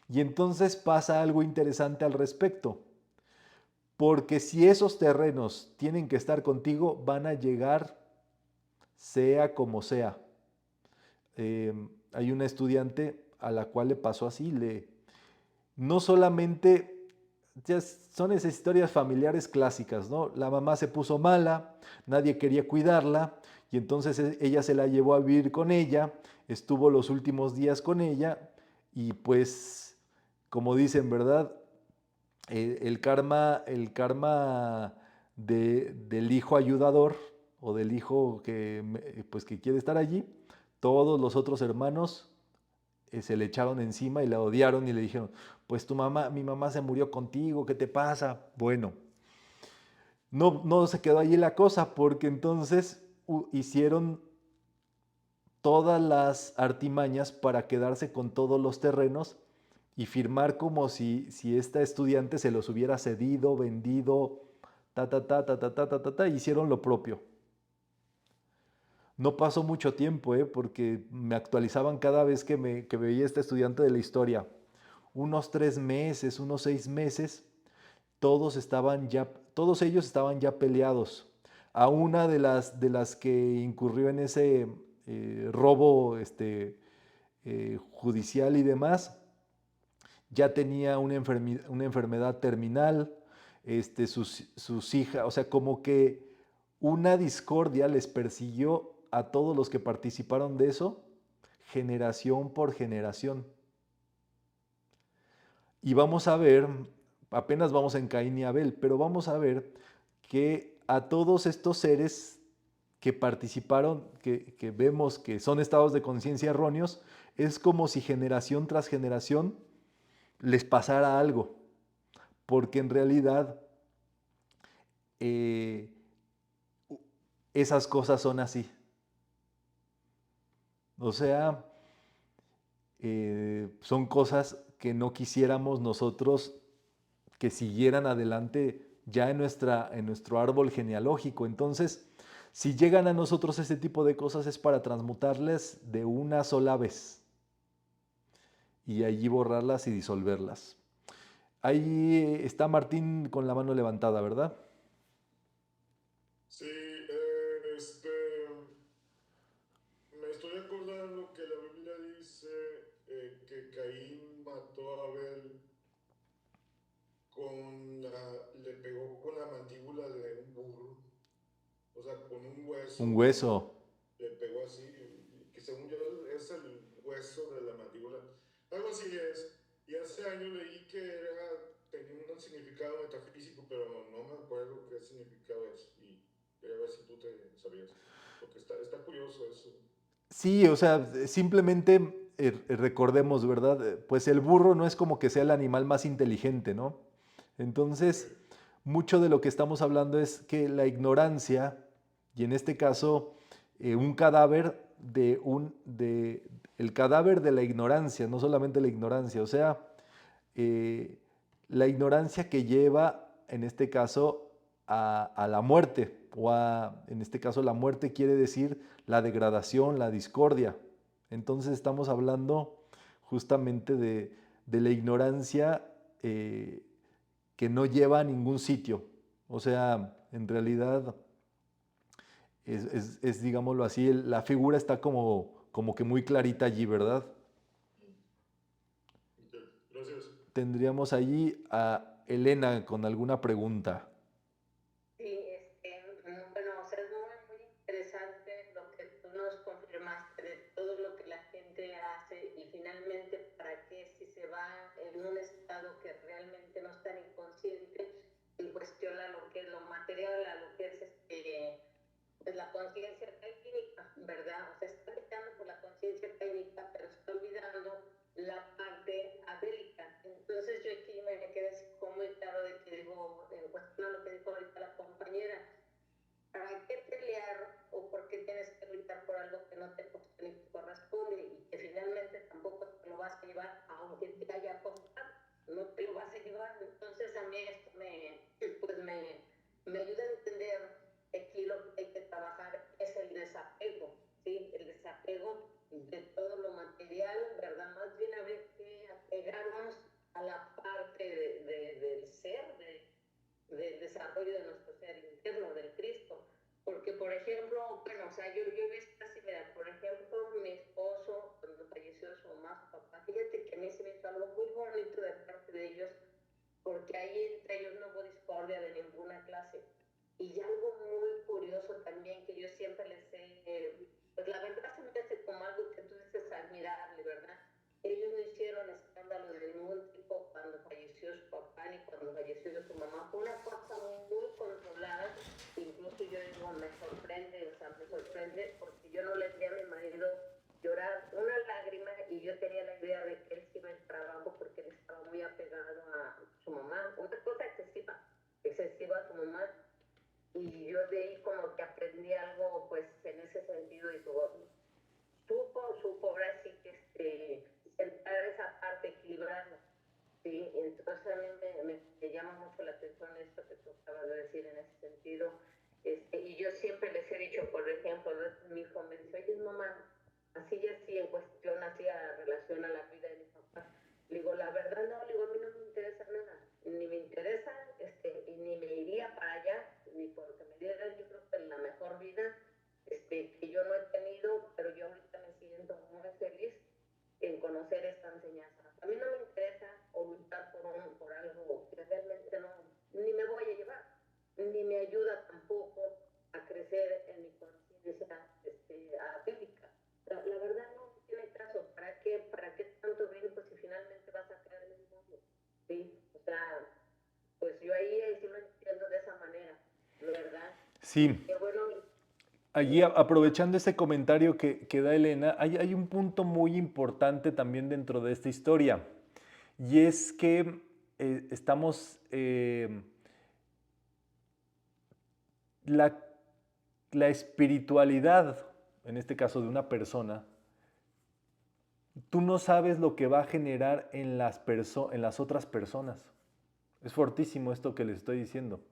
Y entonces pasa algo interesante al respecto. Porque si esos terrenos tienen que estar contigo, van a llegar sea como sea. Hay una estudiante a la cual le pasó así, no solamente, ya son esas historias familiares clásicas, ¿no? La mamá se puso mala, nadie quería cuidarla y entonces ella se la llevó a vivir con ella, estuvo los últimos días con ella y pues, como dicen, ¿verdad? El karma del hijo ayudador o del hijo pues, que quiere estar allí, todos los otros hermanos se le echaron encima y la odiaron y le dijeron, pues mi mamá se murió contigo, ¿qué te pasa? Bueno, no se quedó allí la cosa porque entonces hicieron todas las artimañas para quedarse con todos los terrenos y firmar como si esta estudiante se los hubiera cedido, vendido, hicieron lo propio. No pasó mucho tiempo, porque me actualizaban cada vez que veía esta estudiante de la historia. Unos 3 meses, unos 6 meses, todos ellos estaban ya peleados. A una de las que incurrió en ese robo judicial y demás, ya tenía una enfermedad terminal, sus hijas, o sea, como que una discordia les persiguió a todos los que participaron de eso, generación por generación. Y vamos a ver, apenas vamos en Caín y Abel, pero vamos a ver que a todos estos seres que participaron, que vemos que son estados de conciencia erróneos, es como si generación tras generación les pasara algo, porque en realidad esas cosas son así. O sea, son cosas que no quisiéramos nosotros que siguieran adelante ya en nuestro árbol genealógico. Entonces, si llegan a nosotros este tipo de cosas es para transmutarles de una sola vez y allí borrarlas y disolverlas. Ahí está Martín con la mano levantada, ¿verdad? Sí, me estoy acordando que la Biblia dice que Caín mató a Abel hueso. Un hueso. Le pegó así, que según yo es el hueso de la mandíbula. Algo así es. Y hace años leí que tenía un significado metafísico, pero no me acuerdo qué significado es. Y quería ver si tú te sabías. Porque está curioso eso. Sí, o sea, simplemente recordemos, ¿verdad? Pues el burro no es como que sea el animal más inteligente, ¿no? Entonces, mucho de lo que estamos hablando es que la ignorancia, y en este caso, un cadáver el cadáver de la ignorancia, no solamente la ignorancia, o sea, eh, la ignorancia que lleva, en este caso, a la muerte, en este caso, la muerte quiere decir la degradación, la discordia. Entonces estamos hablando justamente de la ignorancia que no lleva a ningún sitio. O sea, en realidad digámoslo así, la figura está como que muy clarita allí, ¿verdad? Gracias. Tendríamos allí a Elena con alguna pregunta. Sí, bueno, o sea, es muy interesante lo que tú nos confirmaste de todo lo que la gente hace y finalmente para qué si se va en un estado que realmente no es tan inconsciente y cuestiona lo que es lo material a lo que es pues la conciencia técnica, ¿verdad? O sea, está luchando por la conciencia técnica, pero está olvidando la parte adélica. Entonces yo aquí me quedé así como muy claro de que digo, en cuestión a lo que dijo ahorita la compañera, ¿para qué pelear o por qué tienes que luchar por algo que no te corresponde y que finalmente tampoco te lo vas a llevar aunque te haya costado? No te lo vas a llevar. Entonces a mí esto me ayuda a entender que aquí lo que hay que trabajar es el desapego, ¿sí? El desapego de todo lo material, ¿verdad? Más bien habría que apegarnos a la parte del ser, del desarrollo de nuestro ser interno, del Cristo. Porque, por ejemplo, bueno, o sea, yo he visto así, mira, por ejemplo, mi esposo, cuando falleció su mamá, su papá, fíjate que a mí se me hizo algo muy bonito de parte de ellos, porque ahí entre ellos no hubo discordia de ninguna clase. Y algo muy curioso también que yo siempre les he, pues la verdad se me hace como algo que tú dices admirable, ¿verdad? Ellos no hicieron escándalo de ningún tipo cuando falleció su papá ni cuando falleció su mamá. Fue una cosa muy controlada. Incluso yo digo, me sorprende porque yo no le vi a mi marido llorar una lágrima y yo tenía la idea de que él se iba al trabajo porque él estaba muy apegado a su mamá. Una cosa excesiva a su mamá. Y yo de ahí como que aprendí algo pues en ese sentido y supo ahora sí que centrar esa parte, equilibrarla, ¿sí? Entonces a mí me llama mucho la atención esto que tú acabas de decir en ese sentido. Y yo siempre les he dicho, por ejemplo, mi hijo me dice, oye mamá, así y así en cuestión, así a relación a la vida de mi papá. Le digo, la verdad no, le digo, a mí no me interesa nada, ni me interesa, y ni me iría para allá, ni porque me dieran, yo creo que la mejor vida que yo no he tenido, pero yo ahorita me siento muy feliz en conocer esta enseñanza. A mí no me interesa o luchar por algo que realmente no, ni me voy a llevar, ni me ayuda tampoco a crecer en mi conciencia bíblica. La verdad no tiene caso. ¿Para qué tanto brinco si finalmente vas a caer en el mundo? ¿Sí? O sea, pues yo ahí sí lo entiendo de esa manera, ¿verdad? Sí. Bueno, Allí, aprovechando este comentario que da Elena, hay un punto muy importante también dentro de esta historia, y es que la espiritualidad, en este caso de una persona, tú no sabes lo que va a generar en las otras personas. Es fortísimo esto que les estoy diciendo.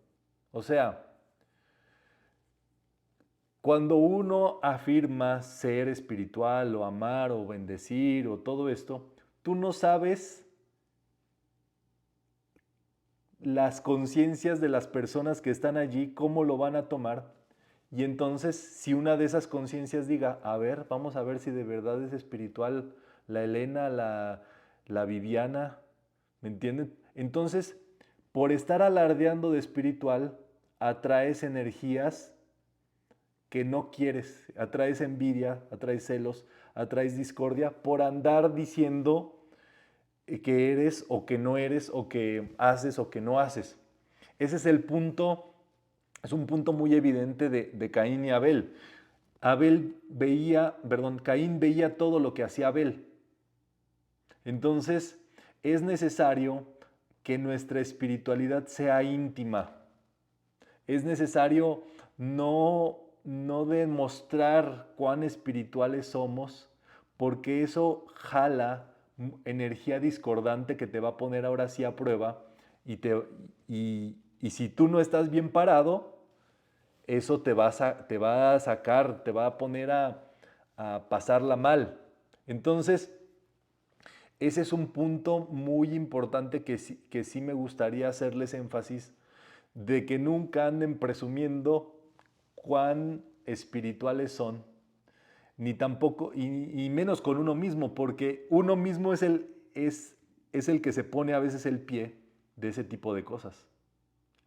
O sea, cuando uno afirma ser espiritual o amar o bendecir o todo esto, tú no sabes las conciencias de las personas que están allí, cómo lo van a tomar. Y entonces, si una de esas conciencias diga, a ver, vamos a ver si de verdad es espiritual la Elena, la Viviana, ¿me entienden? Entonces, por estar alardeando de espiritual, atraes energías que no quieres, atraes envidia, atraes celos, atraes discordia por andar diciendo que eres o que no eres, o que haces o que no haces. Ese es el punto, es un punto muy evidente de Caín y Abel. Caín veía todo lo que hacía Abel. Entonces, es necesario que nuestra espiritualidad sea íntima. Es necesario no demostrar cuán espirituales somos, porque eso jala energía discordante que te va a poner ahora sí a prueba, y si tú no estás bien parado, eso te va a sacar, te va a poner a pasarla mal. Entonces, ese es un punto muy importante que sí me gustaría hacerles énfasis, de que nunca anden presumiendo cuán espirituales son, ni tampoco, y menos con uno mismo, porque uno mismo es el que se pone a veces el pie de ese tipo de cosas.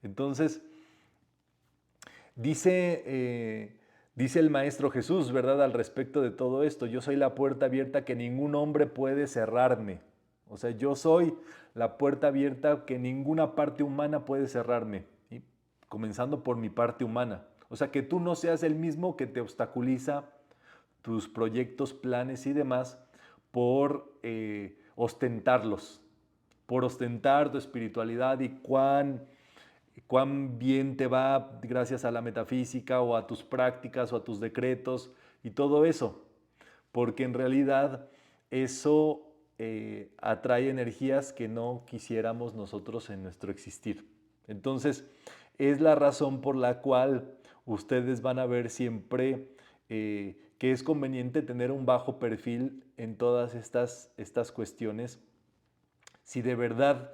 Entonces, dice el Maestro Jesús, ¿verdad?, al respecto de todo esto: yo soy la puerta abierta que ningún hombre puede cerrarme. O sea, yo soy la puerta abierta que ninguna parte humana puede cerrarme, ¿sí? Comenzando por mi parte humana. O sea, que tú no seas el mismo que te obstaculiza tus proyectos, planes y demás por ostentarlos, por ostentar tu espiritualidad y cuán bien te va gracias a la metafísica o a tus prácticas o a tus decretos y todo eso, porque en realidad eso atrae energías que no quisiéramos nosotros en nuestro existir. Entonces, es la razón por la cual ustedes van a ver siempre que es conveniente tener un bajo perfil en todas estas cuestiones, si de verdad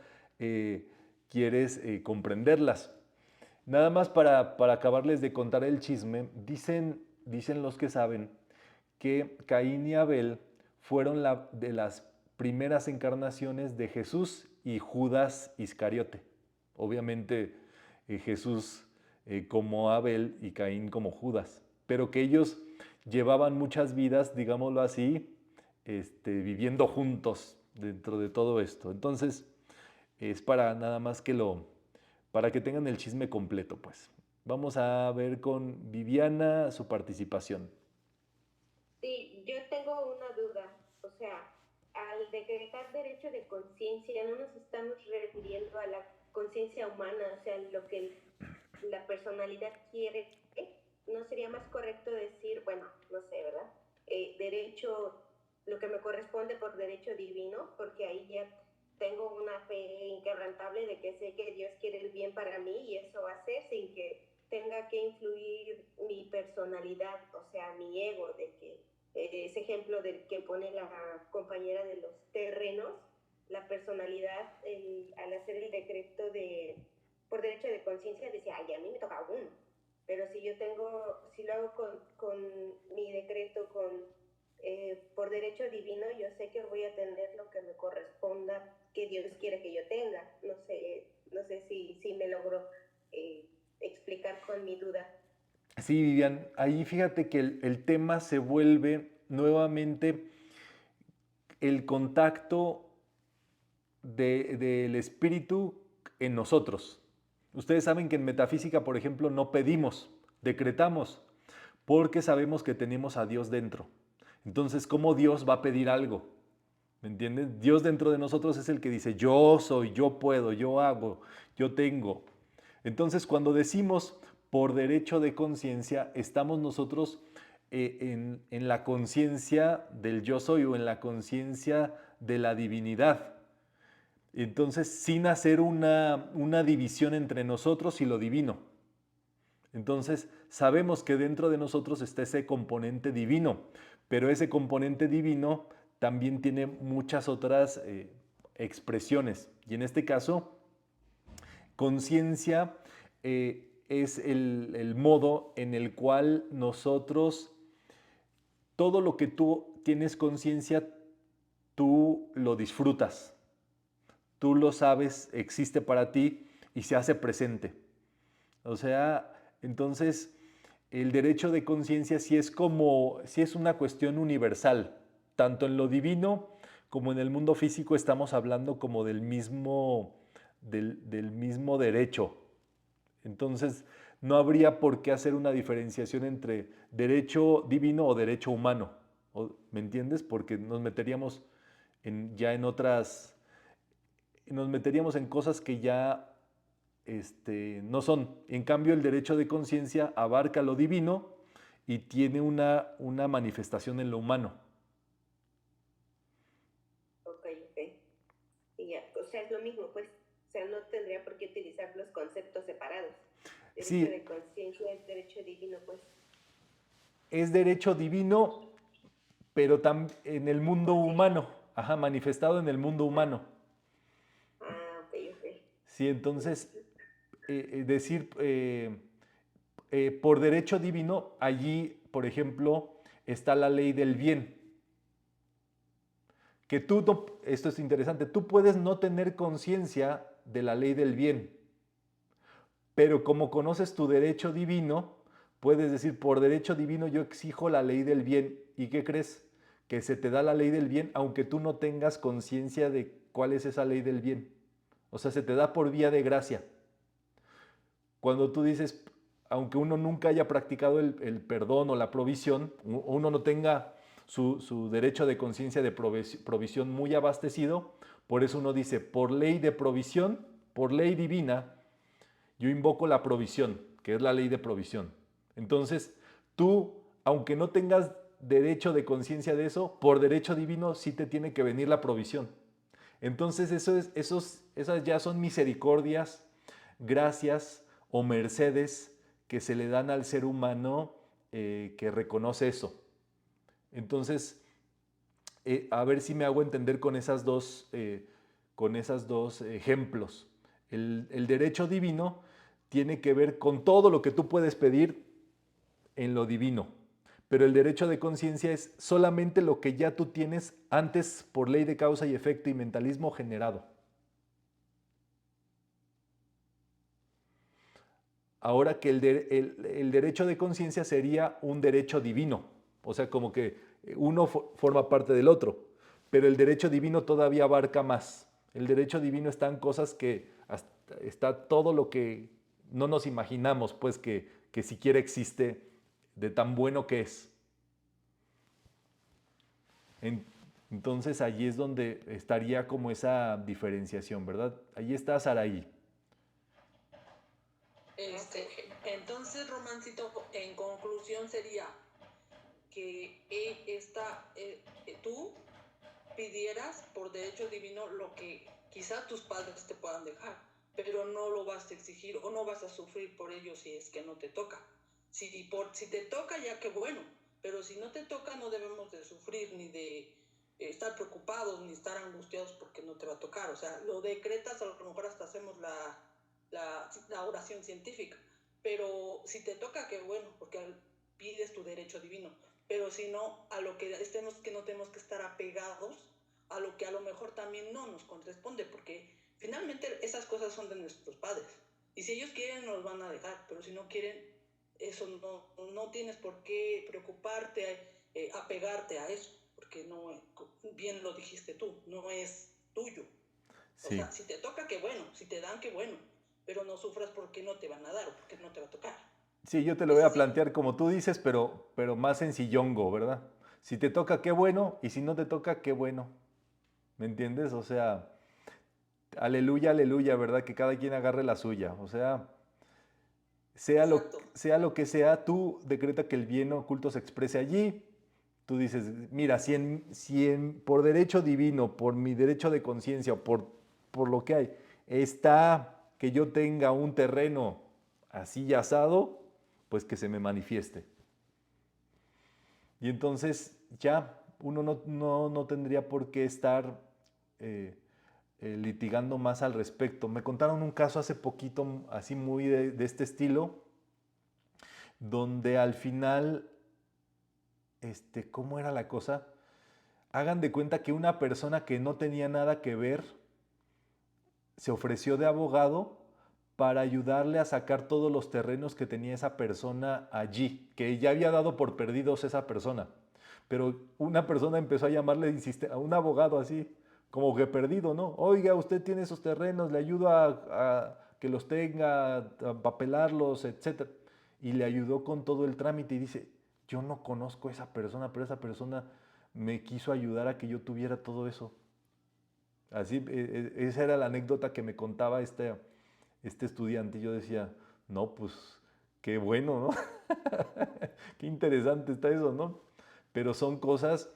quieres comprenderlas. Nada más para acabarles de contar el chisme, dicen los que saben que Caín y Abel fueron de las primeras encarnaciones de Jesús y Judas Iscariote. Obviamente Jesús como Abel y Caín como Judas, pero que ellos llevaban muchas vidas, digámoslo así, viviendo juntos dentro de todo esto. Entonces, es para nada más para que tengan el chisme completo, pues. Vamos a ver con Viviana su participación. Sí, yo tengo una duda. O sea, al decretar derecho de conciencia, no nos estamos refiriendo a la conciencia humana, o sea, lo que la personalidad quiere. ¿No sería más correcto decir, bueno, no sé, ¿verdad? Derecho, lo que me corresponde por derecho divino, porque ahí ya tengo una fe inquebrantable de que sé que Dios quiere el bien para mí y eso va a ser sin que tenga que influir mi personalidad, o sea, mi ego, de que ese ejemplo del que pone la compañera de los terrenos, la personalidad al hacer el decreto por derecho de conciencia decía, ay, a mí me toca uno, pero si lo hago con mi decreto por derecho divino, yo sé que voy a tener lo que me corresponda, que Dios quiere que yo tenga. No sé si me logro explicar con mi duda. Sí, Vivian, ahí fíjate que el tema se vuelve nuevamente el contacto del espíritu en nosotros. Ustedes saben que en metafísica, por ejemplo, no pedimos, decretamos, porque sabemos que tenemos a Dios dentro. Entonces, ¿cómo Dios va a pedir algo? ¿Me entienden? Dios dentro de nosotros es el que dice, yo soy, yo puedo, yo hago, yo tengo. Entonces, cuando decimos por derecho de conciencia, estamos nosotros en la conciencia del yo soy o en la conciencia de la divinidad. Entonces, sin hacer una división entre nosotros y lo divino. Entonces, sabemos que dentro de nosotros está ese componente divino, pero ese componente divino también tiene muchas otras expresiones. Y en este caso, conciencia es el modo en el cual nosotros, todo lo que tú tienes conciencia, tú lo disfrutas. Tú lo sabes, existe para ti y se hace presente. O sea, entonces, el derecho de conciencia sí es una cuestión universal. Tanto en lo divino como en el mundo físico estamos hablando como del mismo derecho. Entonces, no habría por qué hacer una diferenciación entre derecho divino o derecho humano. ¿Me entiendes? Porque nos meteríamos nos meteríamos en cosas que ya no son. En cambio, el derecho de conciencia abarca lo divino y tiene una manifestación en lo humano. Ok. Y ya, o sea, es lo mismo, pues. O sea, no tendría por qué utilizar los conceptos separados. Derecho Sí, de conciencia es derecho divino, pues. es derecho divino, pero en el mundo humano. Ajá, manifestado en el mundo humano. Ok. Sí, entonces, decir por derecho divino, allí, por ejemplo, está la ley del bien. Que esto es interesante, tú puedes no tener conciencia de la ley del bien, pero como conoces tu derecho divino, puedes decir, por derecho divino yo exijo la ley del bien. ¿Y qué crees? Que se te da la ley del bien, aunque tú no tengas conciencia de cuál es esa ley del bien. O sea, se te da por vía de gracia. Cuando tú dices, aunque uno nunca haya practicado el perdón o la provisión, uno no tenga su derecho de conciencia de provisión muy abastecido, por eso uno dice, por ley de provisión, por ley divina, yo invoco la provisión, que es la ley de provisión. Entonces, tú, aunque no tengas derecho de conciencia de eso, por derecho divino sí te tiene que venir la provisión. Entonces, esas ya son misericordias, gracias o mercedes que se le dan al ser humano que reconoce eso. Entonces, a ver si me hago entender con esas dos ejemplos. El derecho divino tiene que ver con todo lo que tú puedes pedir en lo divino, pero el derecho de conciencia es solamente lo que ya tú tienes antes por ley de causa y efecto y mentalismo generado. Ahora que el derecho de conciencia sería un derecho divino, o sea, como que uno forma parte del otro, pero el derecho divino todavía abarca más. El derecho divino están cosas que está todo lo que no nos imaginamos, pues que siquiera existe de tan bueno que es. Entonces allí es donde estaría como esa diferenciación, ¿verdad? Allí está Saraí. Entonces, Romancito, en conclusión sería que tú pidieras por derecho divino lo que quizá tus padres te puedan dejar, pero no lo vas a exigir o no vas a sufrir por ello si es que no te toca. Si te toca, ya que bueno, pero si no te toca, no debemos de sufrir ni de estar preocupados ni estar angustiados porque no te va a tocar. O sea, lo decretas, a lo mejor hasta hacemos la oración científica, pero si te toca, qué bueno, porque pides tu derecho divino, pero si no, a lo que estemos, que no tenemos que estar apegados a lo que a lo mejor también no nos corresponde, porque finalmente esas cosas son de nuestros padres, y si ellos quieren nos van a dejar, pero si no quieren, eso no tienes por qué preocuparte, apegarte a eso, porque no, bien lo dijiste tú, no es tuyo. Sí. O sea, si te toca, qué bueno, si te dan, qué bueno, pero no sufras porque no te van a dar o porque no te va a tocar. Sí, yo te lo voy a plantear como tú dices, pero más sencillongo, ¿verdad? Si te toca, qué bueno, y si no te toca, qué bueno. ¿Me entiendes? O sea, aleluya, aleluya, ¿verdad? Que cada quien agarre la suya. O sea, sea lo que sea, tú decreta que el bien oculto se exprese allí. Tú dices, mira, por derecho divino, por mi derecho de conciencia, por lo que hay, está que yo tenga un terreno así y asado, pues que se me manifieste. Y entonces ya uno no tendría por qué estar litigando más al respecto. Me contaron un caso hace poquito, así muy de este estilo, donde al final, ¿cómo era la cosa? Hagan de cuenta que una persona que no tenía nada que ver se ofreció de abogado para ayudarle a sacar todos los terrenos que tenía esa persona allí, que ya había dado por perdidos esa persona. Pero una persona empezó a llamarle a un abogado así, como que perdido, ¿no? Oiga, usted tiene esos terrenos, le ayudo a que los tenga, a papelarlos, etc. Y le ayudó con todo el trámite y dice, yo no conozco a esa persona, pero esa persona me quiso ayudar a que yo tuviera todo eso. Así, esa era la anécdota que me contaba este estudiante. Y yo decía, no, pues, qué bueno, ¿no? Qué interesante está eso, ¿no? Pero son cosas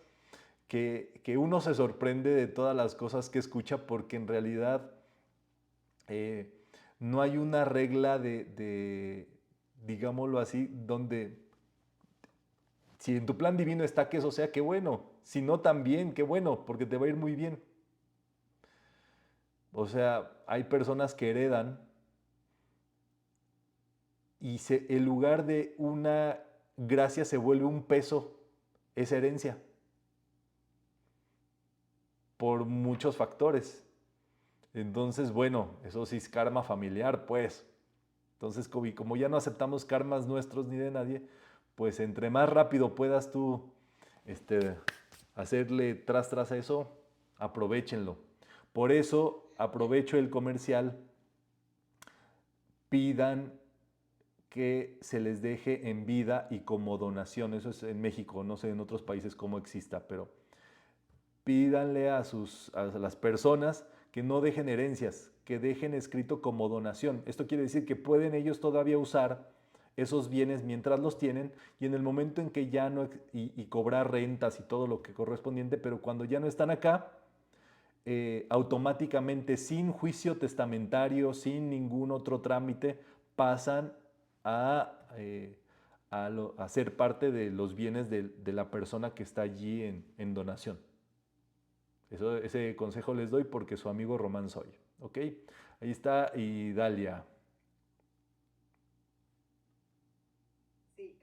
que uno se sorprende de todas las cosas que escucha, porque en realidad no hay una regla digámoslo así, donde si en tu plan divino está que eso sea, qué bueno. Si no, también, qué bueno, porque te va a ir muy bien. O sea, hay personas que heredan y el lugar de una gracia se vuelve un peso, esa herencia, por muchos factores. Entonces, bueno, eso sí es karma familiar, pues. Entonces, como ya no aceptamos karmas nuestros ni de nadie, pues entre más rápido puedas tú hacerle tras a eso, aprovéchenlo. Por eso aprovecho el comercial, pidan que se les deje en vida y como donación. Eso es en México, no sé en otros países cómo exista, pero pídanle a las personas que no dejen herencias, que dejen escrito como donación. Esto quiere decir que pueden ellos todavía usar esos bienes mientras los tienen, y en el momento en que ya no, y cobrar rentas y todo lo que correspondiente, pero cuando ya no están acá, automáticamente, sin juicio testamentario, sin ningún otro trámite, pasan a ser parte de los bienes de la persona que está allí en donación. Ese consejo les doy porque su amigo Román soy. ¿Ok? Ahí está Idalia. Sí,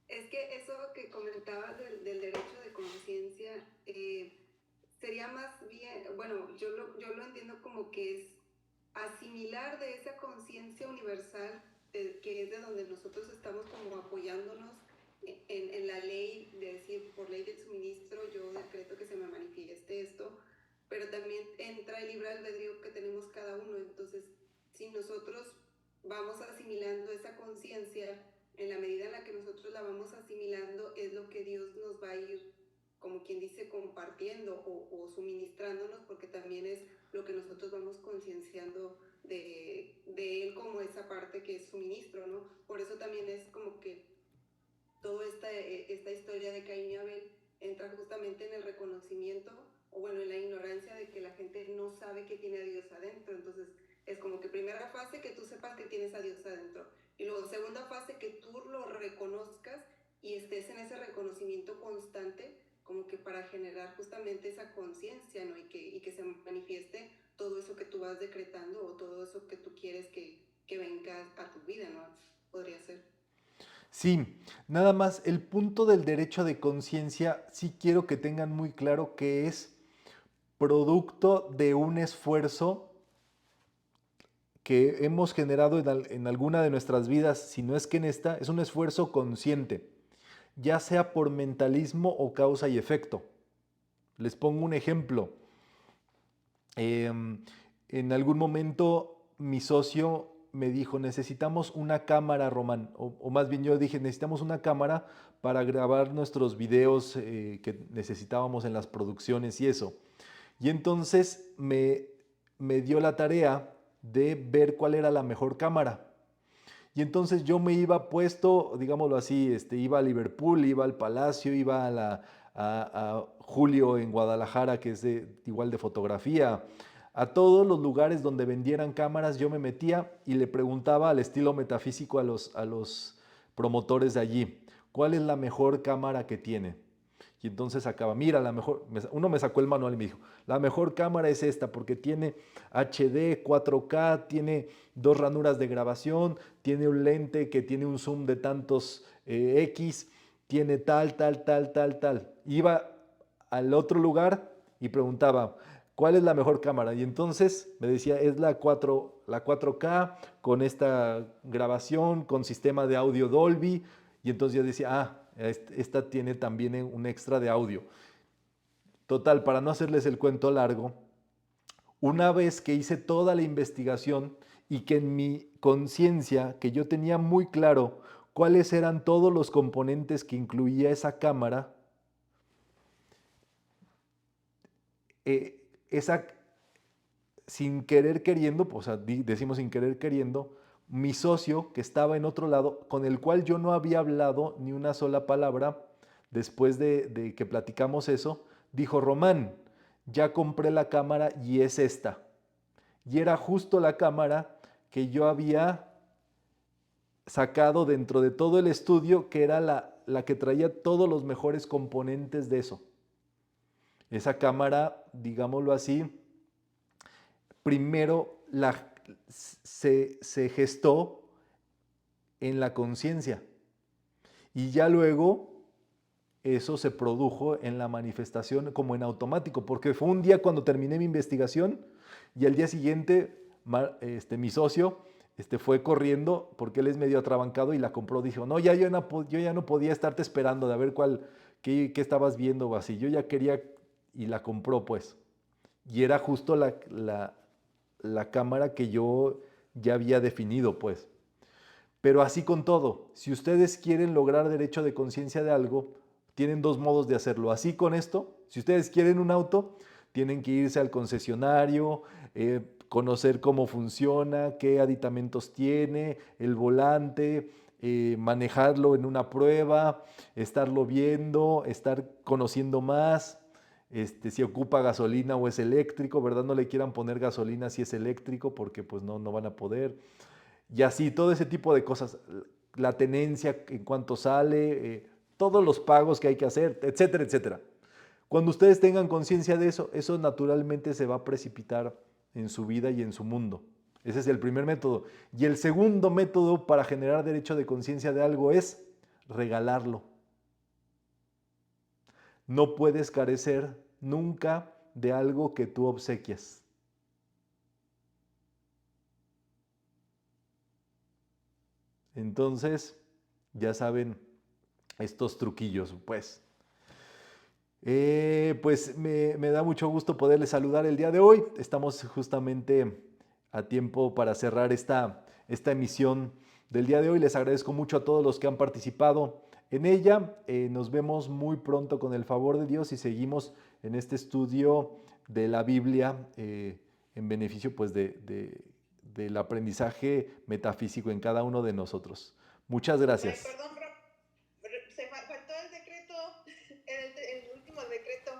es que eso que comentabas del derecho de conciencia, sería más bien, bueno, yo lo entiendo como que es asimilar de esa conciencia universal, que es de donde nosotros estamos como apoyándonos en la ley, de decir, por ley del suministro, yo decreto que se me manifieste esto, pero también entra el libre albedrío que tenemos cada uno. Entonces, si nosotros vamos asimilando esa conciencia, en la medida en la que nosotros la vamos asimilando, es lo que Dios nos va a ir, como quien dice, compartiendo o suministrándonos, porque también es lo que nosotros vamos concienciando de Él como esa parte que es suministro, ¿no? Por eso también es como que toda esta historia de Caín y Abel entra justamente en el reconocimiento, o bueno, en la ignorancia de que la gente no sabe que tiene a Dios adentro. Entonces, es como que primera fase, que tú sepas que tienes a Dios adentro. Y luego segunda fase, que tú lo reconozcas y estés en ese reconocimiento constante, como que para generar justamente esa conciencia, ¿no? Y que se manifieste todo eso que tú vas decretando, o todo eso que tú quieres que venga a tu vida, ¿no? Podría ser. Sí, nada más el punto del derecho de conciencia, sí quiero que tengan muy claro que es producto de un esfuerzo que hemos generado en alguna de nuestras vidas, si no es que en esta, es un esfuerzo consciente, ya sea por mentalismo o causa y efecto. Les pongo un ejemplo. En algún momento mi socio me dijo, necesitamos una cámara, Román, o más bien yo dije, necesitamos una cámara para grabar nuestros videos que necesitábamos en las producciones y eso. Y entonces me dio la tarea de ver cuál era la mejor cámara. Y entonces yo me iba puesto, digámoslo así, iba a Liverpool, iba al Palacio, iba a Julio en Guadalajara, que es igual de fotografía. A todos los lugares donde vendieran cámaras yo me metía y le preguntaba al estilo metafísico a los promotores de allí, ¿cuál es la mejor cámara que tiene? Y entonces sacaba, mira, la mejor, uno me sacó el manual y me dijo, la mejor cámara es esta porque tiene HD, 4K, tiene 2 ranuras de grabación, tiene un lente que tiene un zoom de tantos X, tiene tal. Iba al otro lugar y preguntaba, ¿cuál es la mejor cámara? Y entonces me decía, es la 4K con esta grabación, con sistema de audio Dolby. Y entonces yo decía, esta tiene también un extra de audio. Total, para no hacerles el cuento largo, una vez que hice toda la investigación y que en mi conciencia, que yo tenía muy claro cuáles eran todos los componentes que incluía esa cámara, sin querer queriendo, o sea, decimos sin querer queriendo, mi socio que estaba en otro lado, con el cual yo no había hablado ni una sola palabra, después de que platicamos eso, dijo, Román, ya compré la cámara y es esta. Y era justo la cámara que yo había sacado dentro de todo el estudio, que era la que traía todos los mejores componentes de eso. Esa cámara, digámoslo así, primero se gestó en la conciencia y ya luego eso se produjo en la manifestación como en automático, porque fue un día cuando terminé mi investigación y al día siguiente mi socio fue corriendo porque él es medio atrabancado y la compró. Dijo, no, yo ya no podía estarte esperando de a ver qué estabas viendo o así. Yo ya quería y la compró pues. Y era justo la cámara que yo ya había definido pues. Pero así con todo, si ustedes quieren lograr derecho de conciencia de algo, tienen dos modos de hacerlo. Así con esto, si ustedes quieren un auto, tienen que irse al concesionario, conocer cómo funciona, qué aditamentos tiene, el volante, manejarlo en una prueba, estarlo viendo, estar conociendo más, si ocupa gasolina o es eléctrico, ¿verdad? No le quieran poner gasolina si es eléctrico porque pues no van a poder. Y así, todo ese tipo de cosas, la tenencia, en cuánto sale, todos los pagos que hay que hacer, etcétera, etcétera. Cuando ustedes tengan conciencia de eso, eso naturalmente se va a precipitar en su vida y en su mundo. Ese es el primer método. Y el segundo método para generar derecho de conciencia de algo es regalarlo. No puedes carecer nunca de algo que tú obsequias. Entonces, ya saben estos truquillos, pues. Pues me da mucho gusto poderles saludar el día de hoy. Estamos justamente a tiempo para cerrar esta emisión del día de hoy. Les agradezco mucho a todos los que han participado en ella. Nos vemos muy pronto con el favor de Dios y seguimos en este estudio de la Biblia en beneficio pues del aprendizaje metafísico en cada uno de nosotros. Muchas gracias. Ay, perdón, se faltó el decreto, el último decreto.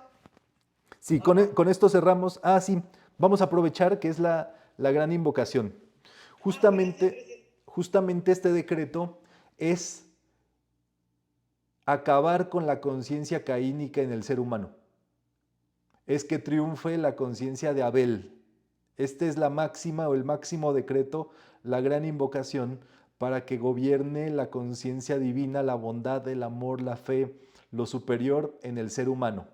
Sí, con esto cerramos. Sí, vamos a aprovechar que es la gran invocación. Justamente este decreto es acabar con la conciencia caínica en el ser humano. Es que triunfe la conciencia de Abel. Esta es la máxima o el máximo decreto, la gran invocación para que gobierne la conciencia divina, la bondad, el amor, la fe, lo superior en el ser humano.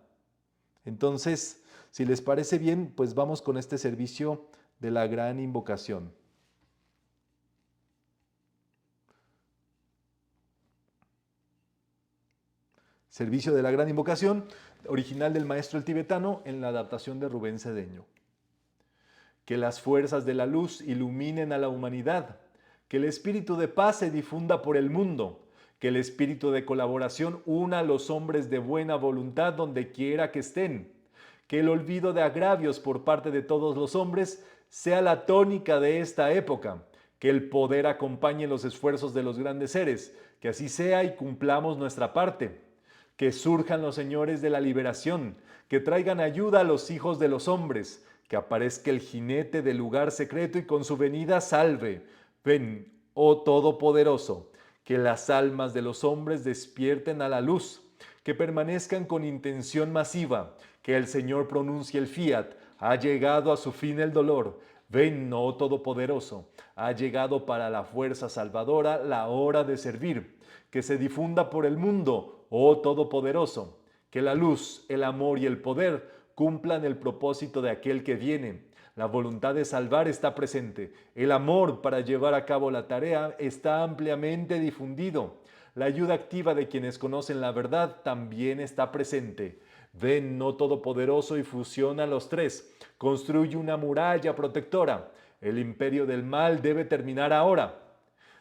Entonces, si les parece bien, pues vamos con este servicio de la gran invocación. Servicio de la gran invocación, original del maestro el tibetano en la adaptación de Rubén Cedeño. Que las fuerzas de la luz iluminen a la humanidad, que el espíritu de paz se difunda por el mundo, que el espíritu de colaboración una a los hombres de buena voluntad donde quiera que estén, que el olvido de agravios por parte de todos los hombres sea la tónica de esta época, que el poder acompañe los esfuerzos de los grandes seres, que así sea y cumplamos nuestra parte, que surjan los señores de la liberación, que traigan ayuda a los hijos de los hombres, que aparezca el jinete del lugar secreto y con su venida salve. Ven, oh Todopoderoso, que las almas de los hombres despierten a la luz, que permanezcan con intención masiva, que el Señor pronuncie el fiat, ha llegado a su fin el dolor. Ven, oh Todopoderoso, ha llegado para la fuerza salvadora la hora de servir, que se difunda por el mundo, oh Todopoderoso, que la luz, el amor y el poder cumplan el propósito de aquel que viene. La voluntad de salvar está presente. El amor para llevar a cabo la tarea está ampliamente difundido. La ayuda activa de quienes conocen la verdad también está presente. Ven, no todopoderoso, y fusiona los tres. Construye una muralla protectora. El imperio del mal debe terminar ahora.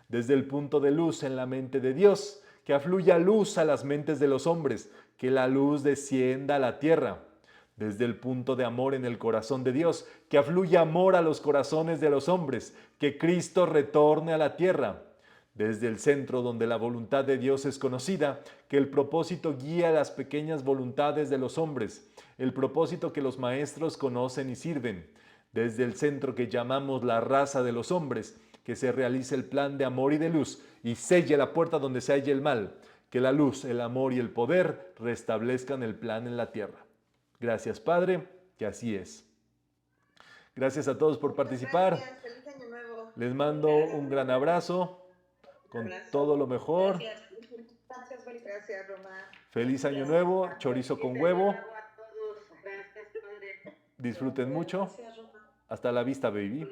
Desde el punto de luz en la mente de Dios, que afluya luz a las mentes de los hombres, que la luz descienda a la tierra. Desde el punto de amor en el corazón de Dios, que afluya amor a los corazones de los hombres, que Cristo retorne a la tierra. Desde el centro donde la voluntad de Dios es conocida, que el propósito guíe a las pequeñas voluntades de los hombres, el propósito que los maestros conocen y sirven. Desde el centro que llamamos la raza de los hombres, que se realice el plan de amor y de luz y selle la puerta donde se halle el mal, que la luz, el amor y el poder restablezcan el plan en la tierra. Gracias, Padre, que así es. Gracias a todos por participar. Gracias, feliz año nuevo. Les mando un gran abrazo, con todo lo mejor. Gracias, Roma. Feliz año nuevo, chorizo con huevo. Disfruten mucho. Hasta la vista, baby.